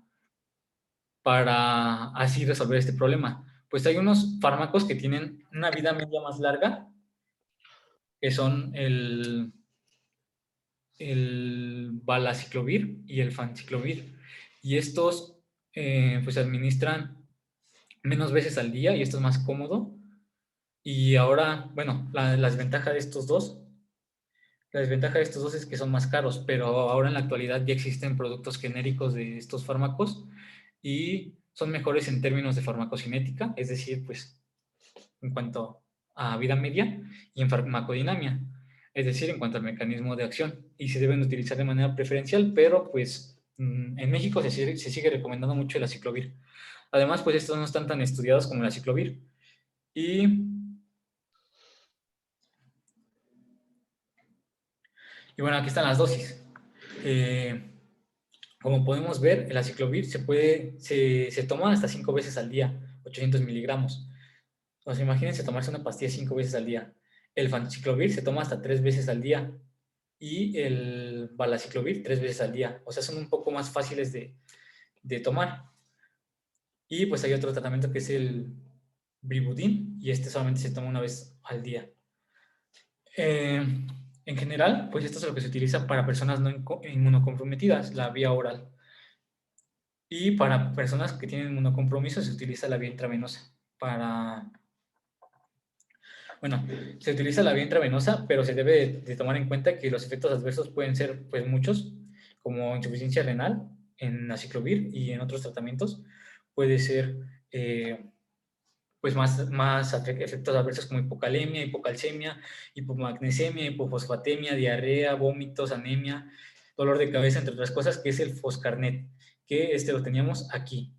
así resolver este problema? Pues hay unos fármacos que tienen una vida media más larga, que son el valaciclovir y el fanciclovir. Y estos pues se administran menos veces al día y esto es más cómodo. Y ahora, bueno, la desventaja de estos dos, la desventaja de estos dos es que son más caros, pero ahora en la actualidad ya existen productos genéricos de estos fármacos y son mejores en términos de farmacocinética, es decir, pues en cuanto a vida media y en farmacodinamia, es decir, en cuanto al mecanismo de acción, y se deben utilizar de manera preferencial, pero pues en México se sigue recomendando mucho el aciclovir. Además, pues estos no están tan estudiados como el aciclovir. Y, y bueno, aquí están las dosis. Eh, Como podemos ver, el aciclovir se toma hasta 5 veces al día, 800 miligramos. O sea, imagínense tomarse una pastilla 5 veces al día. El fanciclovir se toma hasta 3 veces al día y el valaciclovir 3 veces al día. O sea, son un poco más fáciles de tomar. Y pues hay otro tratamiento que es el Bribudin y este solamente se toma una vez al día. En general, pues esto es lo que se utiliza para personas no inmunocomprometidas, la vía oral. Y para personas que tienen inmunocompromiso se utiliza la vía intravenosa. Bueno, se utiliza la vía intravenosa, pero se debe de tomar en cuenta que los efectos adversos pueden ser pues muchos, como insuficiencia renal en aciclovir y en otros tratamientos. Puede ser pues más efectos adversos como hipocalemia, hipocalcemia, hipomagnesemia, hipofosfatemia, diarrea, vómitos, anemia, dolor de cabeza, entre otras cosas, que es el Foscarnet, que lo teníamos aquí.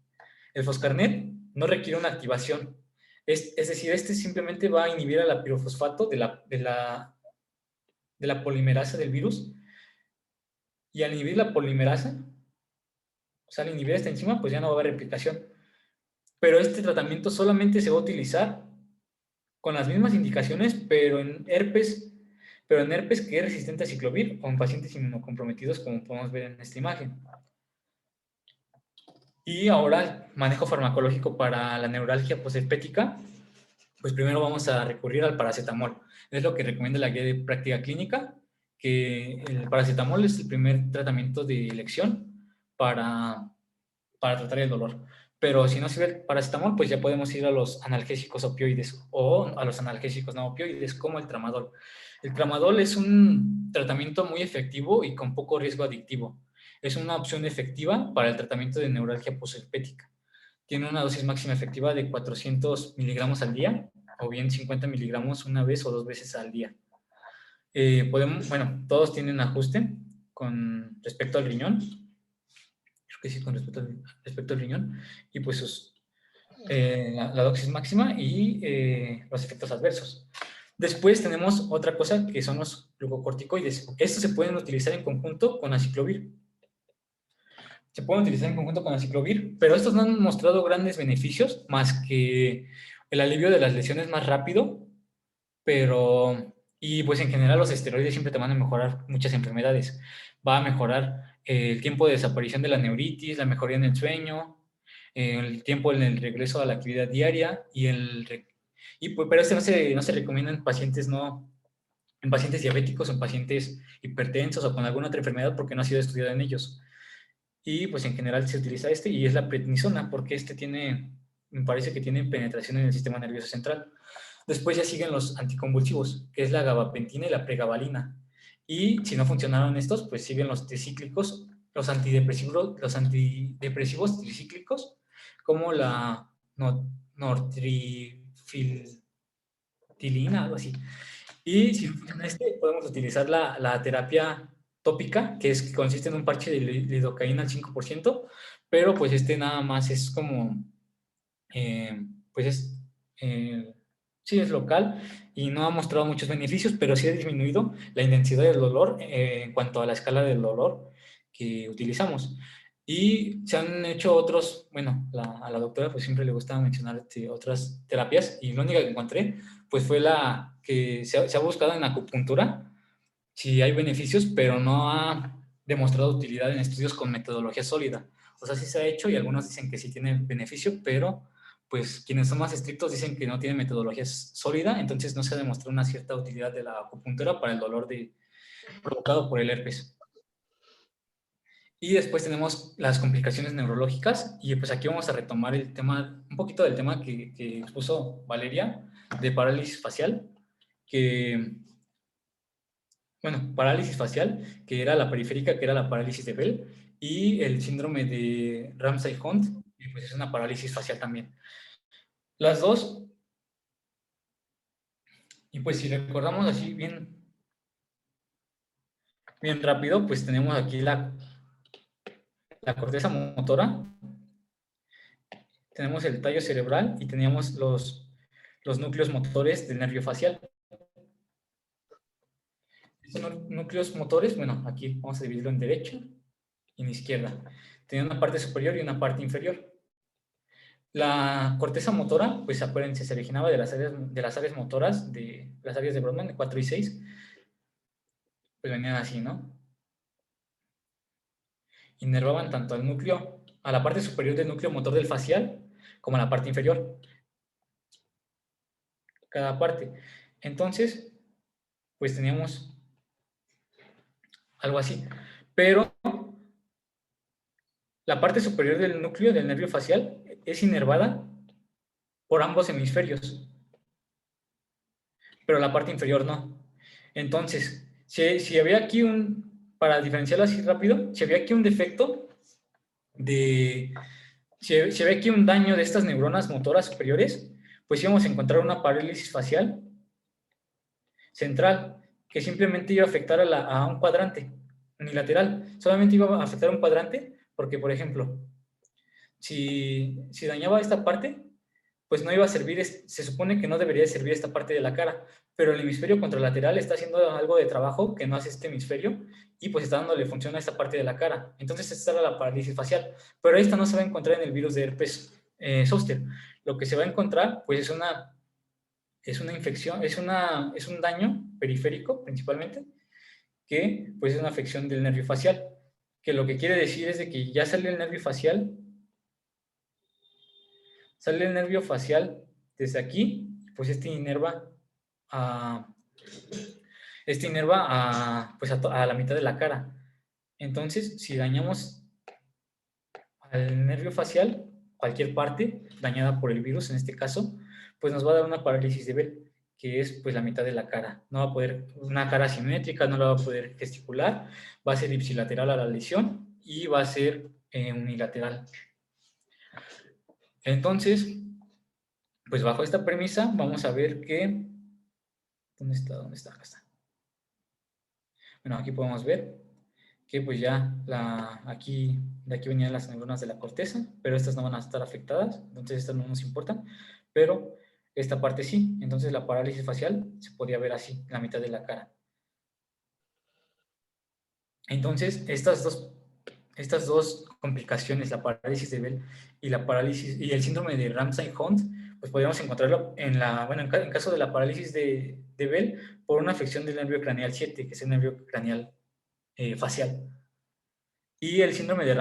El Foscarnet no requiere una activación, es decir, simplemente va a inhibir al pirofosfato de la polimerasa del virus, y al inhibir la polimerasa, o sea, al inhibir esta enzima, pues ya no va a haber replicación. Pero este tratamiento solamente se va a utilizar con las mismas indicaciones, pero en herpes que es resistente a ciclovir o en pacientes inmunocomprometidos, como podemos ver en esta imagen. Y ahora, manejo farmacológico para la neuralgia posherpética, pues primero vamos a recurrir al paracetamol. Es lo que recomienda la guía de práctica clínica, que el paracetamol es el primer tratamiento de elección para, para tratar el dolor. Pero si no sirve el paracetamol, pues ya podemos ir a los analgésicos opioides o a los analgésicos no opioides, como el tramadol. El tramadol es un tratamiento muy efectivo y con poco riesgo adictivo. Es una opción efectiva para el tratamiento de neuralgia posherpética. Tiene una dosis máxima efectiva de 400 miligramos al día o bien 50 miligramos una vez o dos veces al día. Bueno, todos tienen ajuste con respecto al riñón, creo que sí, con respecto al riñón, y pues la dosis máxima y los efectos adversos. Después tenemos otra cosa que son los glucocorticoides. Estos se pueden utilizar en conjunto con aciclovir. Se pueden utilizar en conjunto con aciclovir, pero estos no han mostrado grandes beneficios más que el alivio de las lesiones más rápido, pero y pues en general los esteroides siempre te van a mejorar muchas enfermedades. Va a mejorar el tiempo de desaparición de la neuritis, la mejoría en el sueño, el tiempo en el regreso a la actividad diaria pero este no se recomienda en pacientes en pacientes diabéticos, en pacientes hipertensos o con alguna otra enfermedad porque no ha sido estudiado en ellos. Y pues en general se utiliza y es la prednisona porque me parece que tiene penetración en el sistema nervioso central. Después ya siguen los anticonvulsivos, que es la gabapentina y la pregabalina. Y si no funcionaron estos, pues siguen los tricíclicos, los antidepresivos tricíclicos, como la nortriptilina, algo así. Y si no funciona podemos utilizar la terapia tópica, que consiste en un parche de lidocaína al 5%, pero pues nada más es como, pues es, eh, sí es local y no ha mostrado muchos beneficios, pero sí ha disminuido la intensidad del dolor en cuanto a la escala del dolor que utilizamos. Y se han hecho otros, bueno, a la doctora pues siempre le gusta mencionar otras terapias y la única que encontré pues fue la que se ha buscado en acupuntura, si hay beneficios, pero no ha demostrado utilidad en estudios con metodología sólida. O sea, sí se ha hecho y algunos dicen que sí tiene beneficio, pero pues quienes son más estrictos dicen que no tiene metodología sólida, entonces no se ha demostrado una cierta utilidad de la acupuntura para el dolor provocado por el herpes. Y después tenemos las complicaciones neurológicas y pues aquí vamos a retomar el tema, un poquito del tema que expuso Valeria de parálisis facial, que, bueno, parálisis facial, que era la periférica, que era la parálisis de Bell, y el síndrome de Ramsay-Hunt, que pues es una parálisis facial también. Las dos, y pues si recordamos así bien rápido, pues tenemos aquí la corteza motora, tenemos el tallo cerebral y teníamos los núcleos motores del nervio facial. Estos núcleos motores, bueno, aquí vamos a dividirlo en derecha y en izquierda. Tiene una parte superior y una parte inferior. La corteza motora, pues acuérdense, se originaba de las áreas motoras, de las áreas de Brodmann, de 4 y 6, pues venían así, ¿no? Inervaban tanto al núcleo, a la parte superior del núcleo motor del facial, como a la parte inferior, cada parte. Entonces, pues teníamos algo así. Pero la parte superior del núcleo del nervio facial es inervada por ambos hemisferios, pero la parte inferior no. Entonces, si había aquí para diferenciarlo así rápido, si había aquí un defecto si había aquí un daño de estas neuronas motoras superiores, pues íbamos a encontrar una parálisis facial central, que simplemente iba a afectar a un cuadrante unilateral. Solamente iba a afectar a un cuadrante porque, por ejemplo, si dañaba esta parte, pues no iba a servir, se supone que no debería servir esta parte de la cara, pero el hemisferio contralateral está haciendo algo de trabajo que no hace este hemisferio y pues está dándole función a esta parte de la cara. Entonces esta era la parálisis facial, pero esta no se va a encontrar en el virus de herpes zóster. Lo que se va a encontrar pues es una infección, es un daño periférico principalmente, que pues es una afección del nervio facial, que lo que quiere decir es de que ya sale el nervio facial, desde aquí, pues a, pues a la mitad de la cara. Entonces, si dañamos al nervio facial, cualquier parte dañada por el virus, en este caso, pues nos va a dar una parálisis de Bell, que es pues la mitad de la cara. No va a poder, una cara simétrica, no la va a poder gesticular, va a ser ipsilateral a la lesión y va a ser unilateral. Entonces, pues bajo esta premisa vamos a ver que... ¿Dónde está? ¿Dónde está? Acá está. Bueno, aquí podemos ver que pues ya de aquí venían las neuronas de la corteza, pero estas no van a estar afectadas, entonces estas no nos importan, pero esta parte sí. Entonces la parálisis facial se podía ver así, en la mitad de la cara. Entonces estas dos complicaciones, la parálisis de Bell y la parálisis y el síndrome de Ramsay-Hunt, pues podríamos encontrarlo en caso de la parálisis de Bell por una afección del nervio craneal 7, que es el nervio craneal facial. Y el síndrome de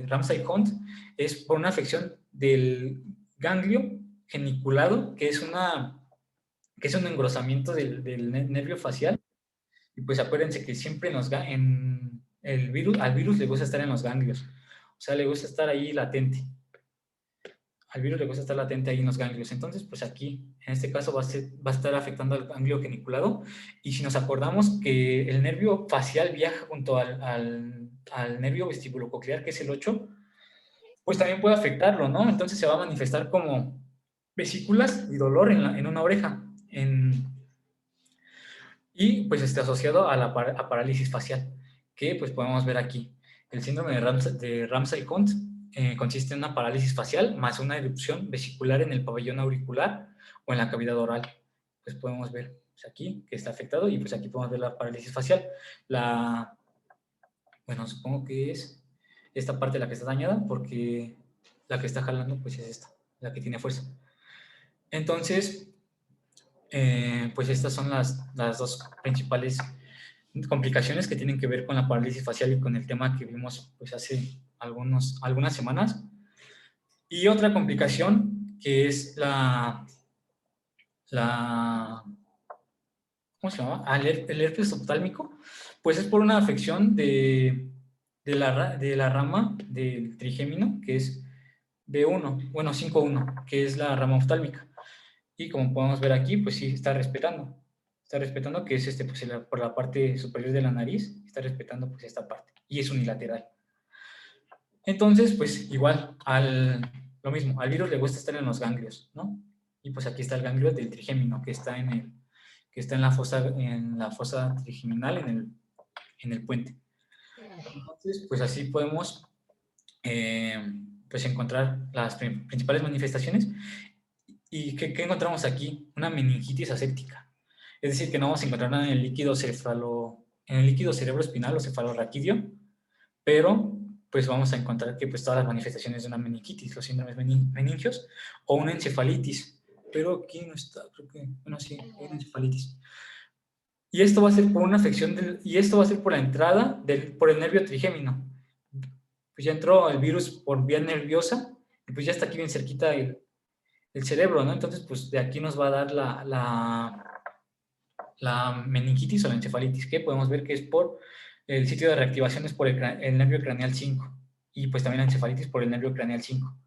Ramsay-Hunt es por una afección del ganglio geniculado, que es un engrosamiento del nervio facial. Y pues acuérdense que siempre al virus le gusta estar en los ganglios. O sea, le gusta estar ahí latente. Al virus le gusta estar latente ahí en los ganglios. Entonces, pues aquí, en este caso, va a estar afectando al ganglio geniculado. Y si nos acordamos que el nervio facial viaja junto al nervio vestibulococlear, que es el 8, pues también puede afectarlo, ¿no? Entonces se va a manifestar como vesículas y dolor en una oreja. Y pues está asociado a parálisis facial, que pues podemos ver aquí. El síndrome de Ramsay-Hunt consiste en una parálisis facial más una erupción vesicular en el pabellón auricular o en la cavidad oral. Pues podemos ver pues, aquí que está afectado y pues aquí podemos ver la parálisis facial. Bueno, supongo que es esta parte la que está dañada porque la que está jalando pues es esta, la que tiene fuerza. Entonces, pues estas son las dos principales complicaciones que tienen que ver con la parálisis facial y con el tema que vimos pues hace algunas semanas. Y otra complicación que es ¿cómo se llama? El herpes oftálmico, pues es por una afección de la rama del trigémino, que es B1, bueno, 5.1, que es la rama oftálmica. Y como podemos ver aquí, pues sí, está respetando. Está respetando que es pues, por la parte superior de la nariz, está respetando pues esta parte. Y es unilateral. Entonces, pues igual, lo mismo, al virus le gusta estar en los ganglios, ¿no? Y pues aquí está el ganglio del trigémino, que está en la fosa trigeminal, en el puente. Entonces, pues así podemos pues encontrar las principales manifestaciones. ¿Y qué encontramos aquí? Una meningitis aséptica. Es decir, que no vamos a encontrar nada en el líquido cerebroespinal o cefalorraquídeo, pero pues vamos a encontrar que pues todas las manifestaciones de una meningitis, los síndromes meningios, o una encefalitis. Pero aquí no está, creo que, bueno, sí, hay una encefalitis. Y esto va a ser por una afección, y esto va a ser por la entrada por el nervio trigémino. Pues ya entró el virus por vía nerviosa, y pues ya está aquí bien cerquita el cerebro, ¿no? Entonces, pues de aquí nos va a dar la meningitis o la encefalitis, que podemos ver que es por el sitio de reactivación es por el nervio craneal 5, y pues también la encefalitis por el nervio craneal 5.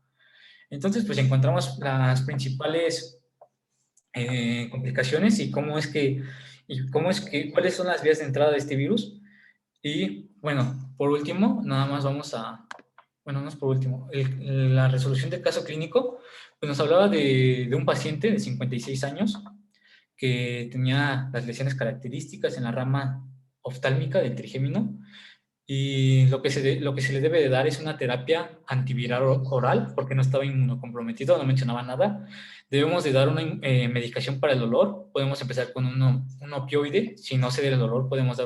Entonces, pues encontramos las principales complicaciones y cuáles son las vías de entrada de este virus. Y bueno, por último, nada más bueno, no es por último, la resolución del caso clínico, pues nos hablaba de un paciente de 56 años que tenía las lesiones características en la rama oftálmica del trigémino, y lo que se le debe de dar es una terapia antiviral oral, porque no estaba inmunocomprometido, no mencionaba nada. Debemos de dar una medicación para el dolor. Podemos empezar con un opioide. Si no se da el dolor, podemos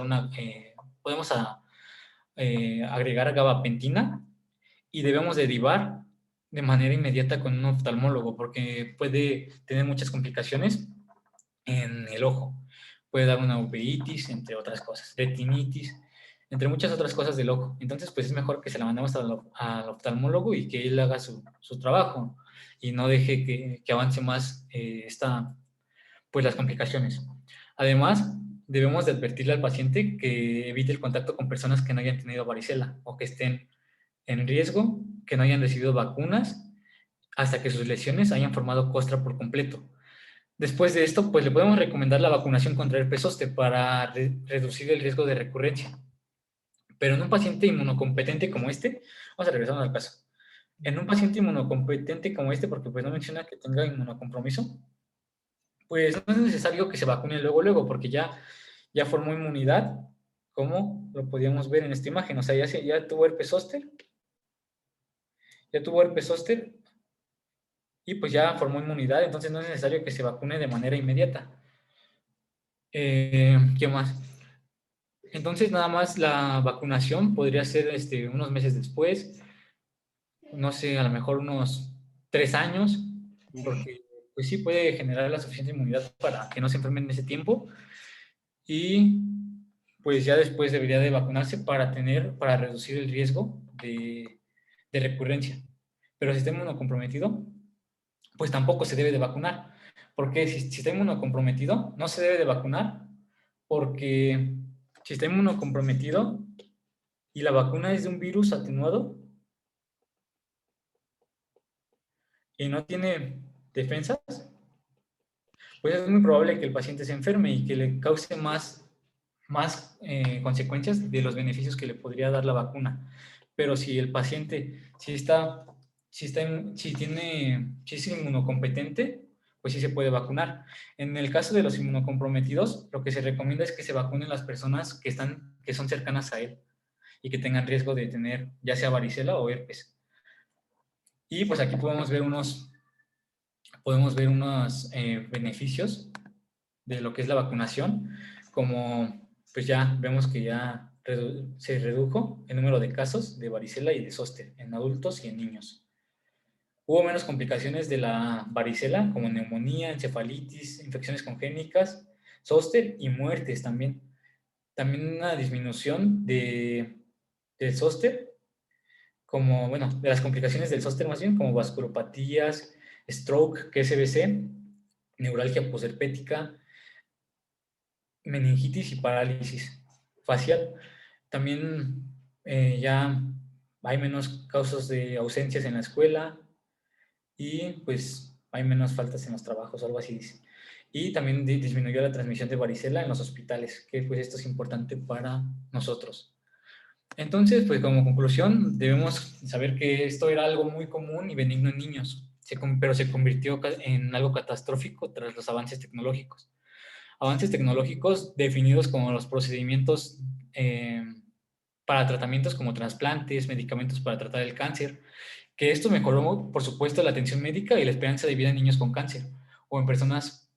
agregar gabapentina, y debemos derivar de manera inmediata con un oftalmólogo, porque puede tener muchas complicaciones en el ojo. Puede dar una uveitis, entre otras cosas, retinitis, entre muchas otras cosas del ojo. Entonces, pues es mejor que se la mandemos al oftalmólogo y que él haga su trabajo y no deje que avance más pues las complicaciones. Además, debemos de advertirle al paciente que evite el contacto con personas que no hayan tenido varicela o que estén en riesgo, que no hayan recibido vacunas, hasta que sus lesiones hayan formado costra por completo. Después de esto, pues le podemos recomendar la vacunación contra herpes zóster para reducir el riesgo de recurrencia. Pero en un paciente inmunocompetente como este, vamos a regresar al caso. En un paciente inmunocompetente como este, porque pues no menciona que tenga inmunocompromiso, pues no es necesario que se vacune luego, porque ya formó inmunidad, como lo podíamos ver en esta imagen. O sea, ya tuvo herpes zóster, y pues ya formó inmunidad, entonces no es necesario que se vacune de manera inmediata. ¿Qué más? Entonces, nada más la vacunación podría ser unos meses después, no sé, a lo mejor unos 3 años, porque pues sí puede generar la suficiente inmunidad para que no se enfermen en ese tiempo, y pues ya después debería de vacunarse para reducir el riesgo de recurrencia. Pero si está inmunocomprometido, pues tampoco se debe de vacunar, porque si está inmunocomprometido, no se debe de vacunar, porque si está inmunocomprometido y la vacuna es de un virus atenuado y no tiene defensas, pues es muy probable que el paciente se enferme y que le cause más consecuencias de los beneficios que le podría dar la vacuna. Pero si el paciente si es inmunocompetente, pues sí se puede vacunar. En el caso de los inmunocomprometidos, lo que se recomienda es que se vacunen las personas que son cercanas a él y que tengan riesgo de tener ya sea varicela o herpes. Y pues aquí podemos ver unos podemos ver unos beneficios de lo que es la vacunación, como pues ya vemos que ya se redujo el número de casos de varicela y de zóster en adultos y en niños. Hubo menos complicaciones de la varicela, como neumonía, encefalitis, infecciones congénitas, zóster y muertes también. También una disminución del zóster, como, bueno, de las complicaciones del zóster más bien, como vasculopatías, stroke, que es SBC, neuralgia posherpética, meningitis y parálisis facial. También ya hay menos causas de ausencias en la escuela y pues hay menos faltas en los trabajos, algo así dice. Y también disminuyó la transmisión de varicela en los hospitales, que pues esto es importante para nosotros. Entonces, pues como conclusión, debemos saber que esto era algo muy común y benigno en niños, pero se convirtió en algo catastrófico tras los avances tecnológicos. Avances tecnológicos definidos como los procedimientos para tratamientos como trasplantes, medicamentos para tratar el cáncer, que esto mejoró, por supuesto, la atención médica y la esperanza de vida en niños con cáncer o en personas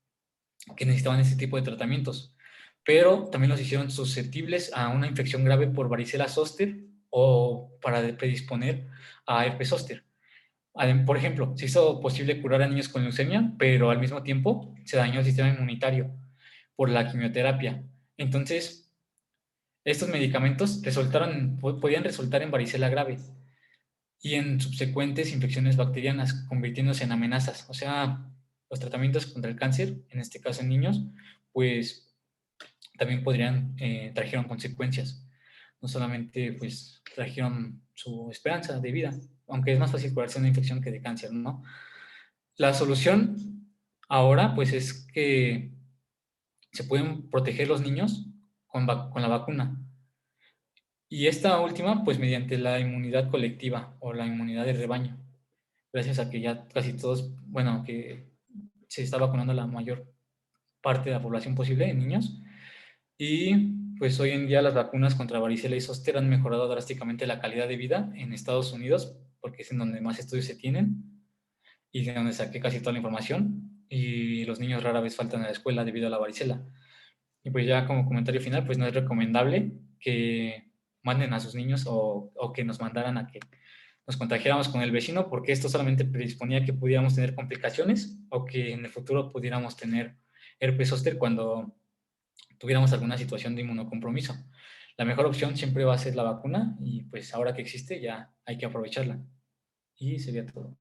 que necesitaban este tipo de tratamientos, pero también los hicieron susceptibles a una infección grave por varicela zoster o para predisponer a herpes zóster. Por ejemplo, se hizo posible curar a niños con leucemia, pero al mismo tiempo se dañó el sistema inmunitario por la quimioterapia. Entonces, estos medicamentos podían resultar en varicela grave y en subsecuentes infecciones bacterianas, convirtiéndose en amenazas. O sea, los tratamientos contra el cáncer, en este caso en niños, pues también trajeron consecuencias. No solamente pues trajeron su esperanza de vida, aunque es más fácil curarse una infección que de cáncer, ¿no? La solución ahora pues es que se pueden proteger los niños con la vacuna. Y esta última, pues mediante la inmunidad colectiva o la inmunidad de rebaño, gracias a que ya casi todos, bueno, que se está vacunando la mayor parte de la población posible en niños. Y pues hoy en día las vacunas contra varicela y zóster han mejorado drásticamente la calidad de vida en Estados Unidos, porque es en donde más estudios se tienen y de donde saqué casi toda la información. Y los niños rara vez faltan a la escuela debido a la varicela. Y pues ya como comentario final, pues no es recomendable que manden a sus niños o que nos mandaran a que nos contagiáramos con el vecino, porque esto solamente predisponía a que pudiéramos tener complicaciones o que en el futuro pudiéramos tener herpes zóster cuando tuviéramos alguna situación de inmunocompromiso. La mejor opción siempre va a ser la vacuna y pues ahora que existe ya hay que aprovecharla. Y sería todo.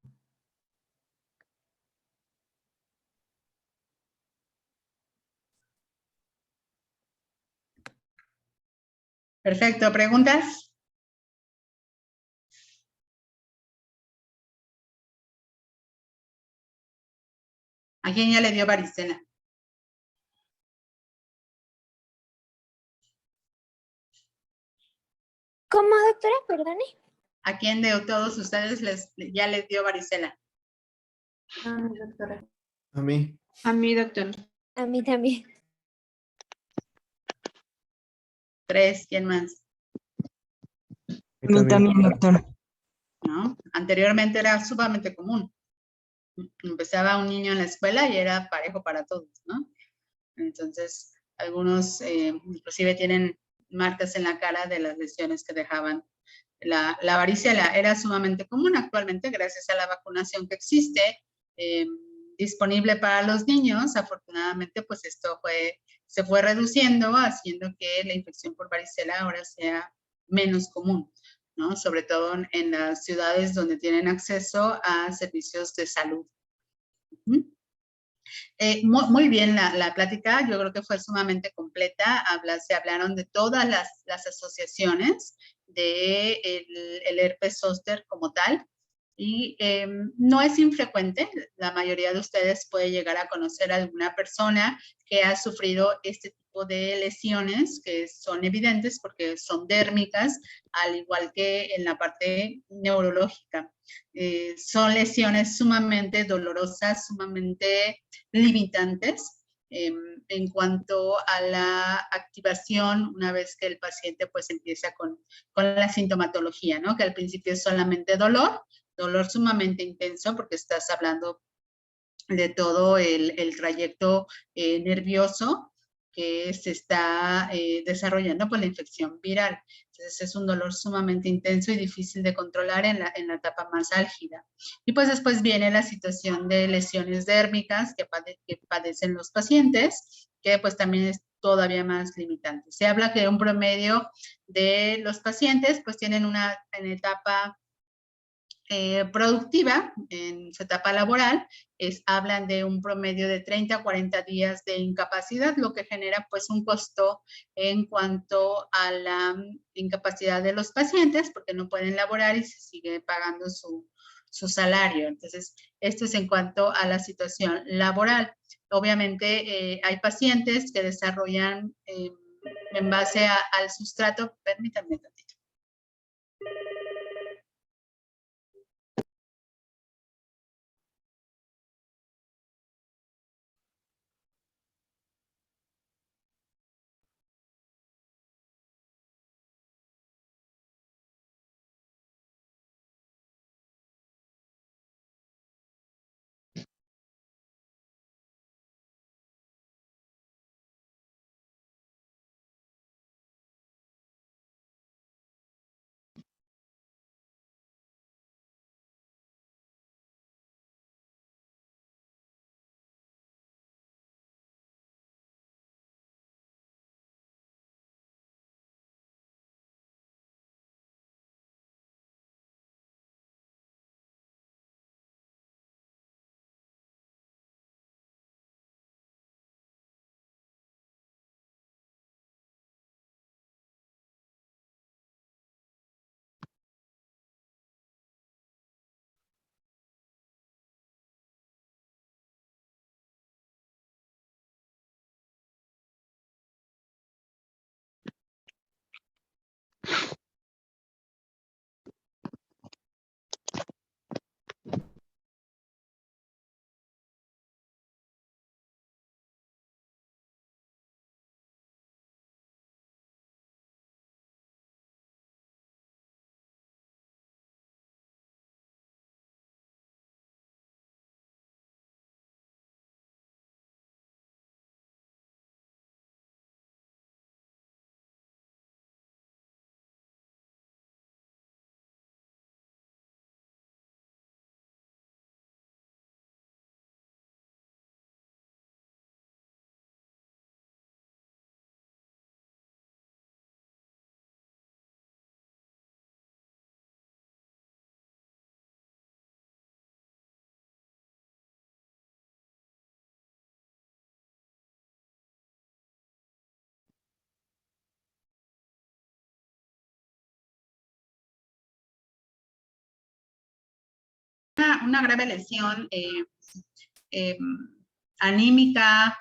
Perfecto. ¿Preguntas? ¿A quién ya le dio varicela? ¿Cómo, doctora? Perdone. ¿A quién de todos ustedes ya les dio varicela? A mí, doctora. A mí. A mí, doctora. A mí también. 3, ¿quién más? A mí también, doctora. ¿No? Anteriormente era sumamente común. Empezaba un niño en la escuela y era parejo para todos, ¿no? Entonces, algunos inclusive tienen marcas en la cara de las lesiones que dejaban. La varicela era sumamente común actualmente gracias a la vacunación que existe disponible para los niños. Afortunadamente, pues esto se fue reduciendo, haciendo que la infección por varicela ahora sea menos común, ¿no? Sobre todo en las ciudades donde tienen acceso a servicios de salud. Muy bien la plática, yo creo que fue sumamente completa. Se hablaron de todas las asociaciones del el herpes zóster como tal. Y no es infrecuente, la mayoría de ustedes puede llegar a conocer a alguna persona que ha sufrido este tipo de lesiones que son evidentes porque son dérmicas, al igual que en la parte neurológica. Son lesiones sumamente dolorosas, sumamente limitantes en cuanto a la activación una vez que el paciente pues empieza con la sintomatología, ¿no? Que al principio es solamente dolor sumamente intenso porque estás hablando de todo el trayecto nervioso que se está desarrollando por la infección viral. Entonces es un dolor sumamente intenso y difícil de controlar en la etapa más álgida. Y pues después viene la situación de lesiones dérmicas que padecen los pacientes, que pues también es todavía más limitante. Se habla que un promedio de los pacientes pues tienen una etapa productiva, en su etapa laboral, hablan de un promedio de 30 a 40 días de incapacidad, lo que genera pues un costo en cuanto a la incapacidad de los pacientes, porque no pueden laborar y se sigue pagando su salario. Entonces, esto es en cuanto a la situación laboral. Obviamente, hay pacientes que desarrollan en base al sustrato, permítanme tantito. Una grave lesión eh, anímica,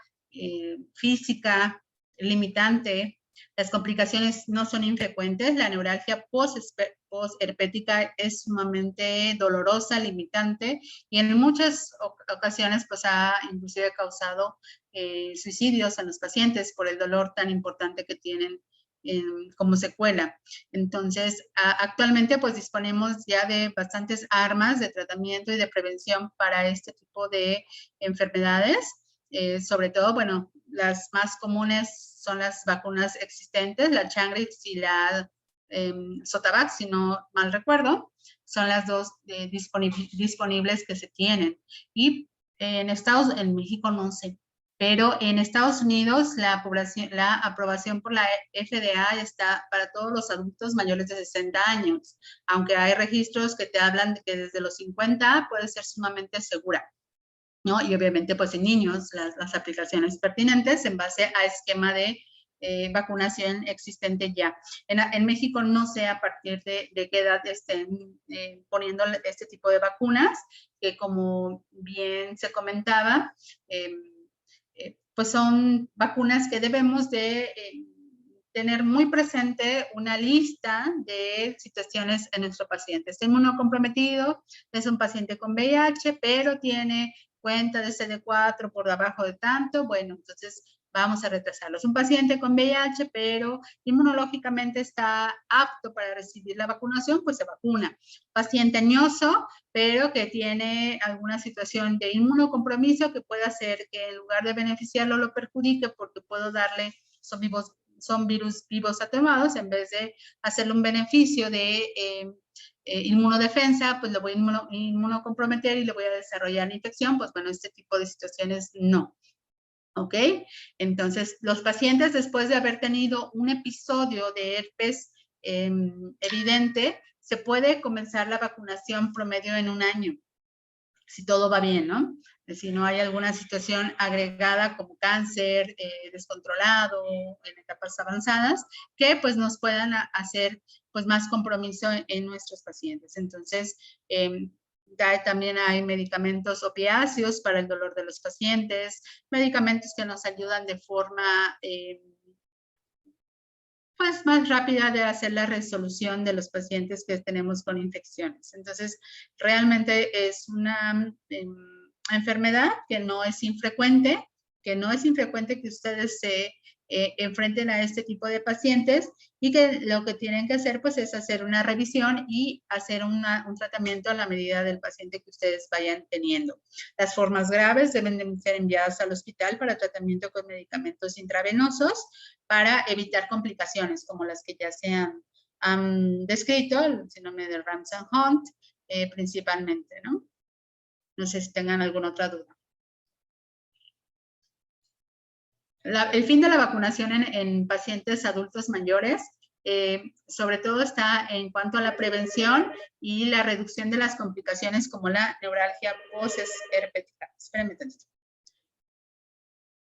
física, limitante. Las complicaciones no son infrecuentes. La neuralgia post-herpética es sumamente dolorosa, limitante, y en muchas ocasiones pues ha inclusive causado suicidios en los pacientes por el dolor tan importante que tienen como secuela. Entonces, actualmente pues disponemos ya de bastantes armas de tratamiento y de prevención para este tipo de enfermedades. Sobre todo, bueno, las más comunes son las vacunas existentes, la Shingrix y la Sotavax, si no mal recuerdo, son las dos disponibles que se tienen. Y en México no sé, pero en Estados Unidos la aprobación por la FDA está para todos los adultos mayores de 60 años, aunque hay registros que te hablan de que desde los 50 puede ser sumamente segura, ¿no? Y obviamente pues en niños las aplicaciones pertinentes en base a esquema de vacunación existente ya. En México no sé a partir de qué edad estén poniendo este tipo de vacunas, que como bien se comentaba, pues son vacunas que debemos de tener muy presente una lista de situaciones en nuestro paciente. Está inmunocomprometido, es un paciente con VIH, pero tiene cuenta de CD4 por debajo de tanto, bueno, entonces vamos a retrasarlos. Un paciente con VIH, pero inmunológicamente está apto para recibir la vacunación, pues se vacuna. Paciente añoso, pero que tiene alguna situación de inmunocompromiso que puede hacer que en lugar de beneficiarlo lo perjudique porque puedo darle, son virus vivos atenuados, en vez de hacerle un beneficio de inmunodefensa, pues lo voy a inmunocomprometer y le voy a desarrollar la infección, pues bueno, este tipo de situaciones no. ¿Ok? Entonces, los pacientes después de haber tenido un episodio de herpes evidente, se puede comenzar la vacunación promedio en 1 año, si todo va bien, ¿no? Si no hay alguna situación agregada como cáncer descontrolado en etapas avanzadas, que pues nos puedan hacer pues más compromiso en nuestros pacientes. Entonces, también hay medicamentos opiáceos para el dolor de los pacientes, medicamentos que nos ayudan de forma pues más rápida de hacer la resolución de los pacientes que tenemos con infecciones. Entonces, realmente es una enfermedad que no es infrecuente, que ustedes se enfrenten a este tipo de pacientes y que lo que tienen que hacer pues es hacer una revisión y hacer un tratamiento a la medida del paciente que ustedes vayan teniendo. Las formas graves deben de ser enviadas al hospital para tratamiento con medicamentos intravenosos para evitar complicaciones como las que ya se han descrito, el síndrome de Ramsay-Hunt principalmente, ¿no? No sé si tengan alguna otra duda. El fin de la vacunación en pacientes adultos mayores, sobre todo está en cuanto a la prevención y la reducción de las complicaciones como la neuralgia post-herpética. Espérenme tantito.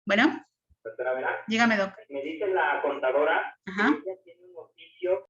Bueno. Doctora Vera. Dígame, doc. Me dice la contadora que ella tiene un oficio.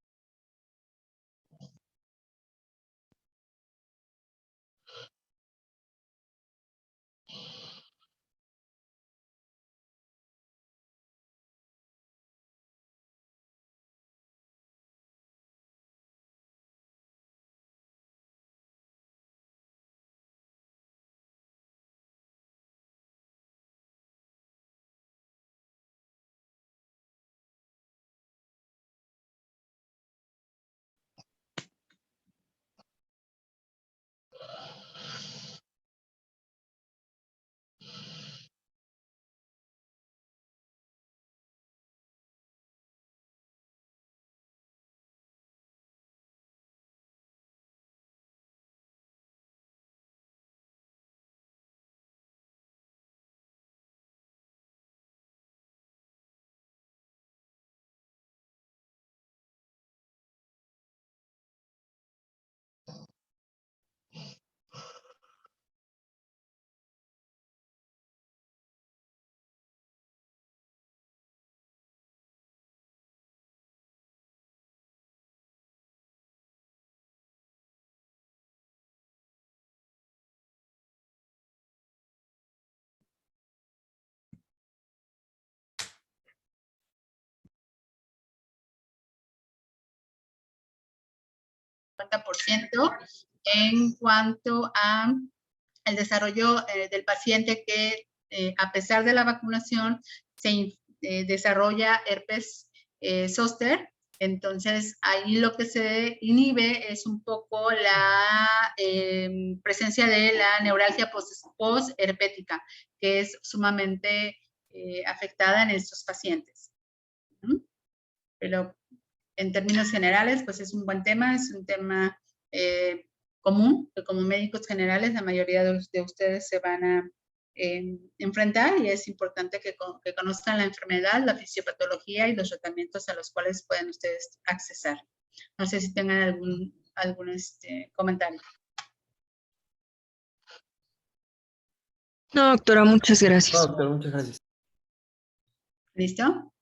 En cuanto a el desarrollo del paciente que a pesar de la vacunación se desarrolla herpes zóster. Entonces, ahí lo que se inhibe es un poco la presencia de la neuralgia post-herpética, que es sumamente afectada en estos pacientes. Pero en términos generales, pues es un buen tema, es un tema común, que como médicos generales la mayoría de ustedes se van a enfrentar y es importante que conozcan la enfermedad, la fisiopatología y los tratamientos a los cuales pueden ustedes accesar. No sé si tengan algún comentario. No, doctora, muchas gracias. No, doctora, muchas gracias. ¿Listo?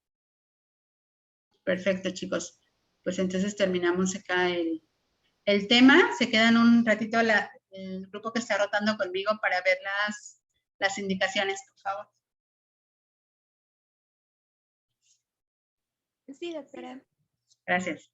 Perfecto, chicos. Pues entonces terminamos acá el tema. Se quedan un ratito el grupo que está rotando conmigo para ver las indicaciones, por favor. Sí, doctora. Gracias.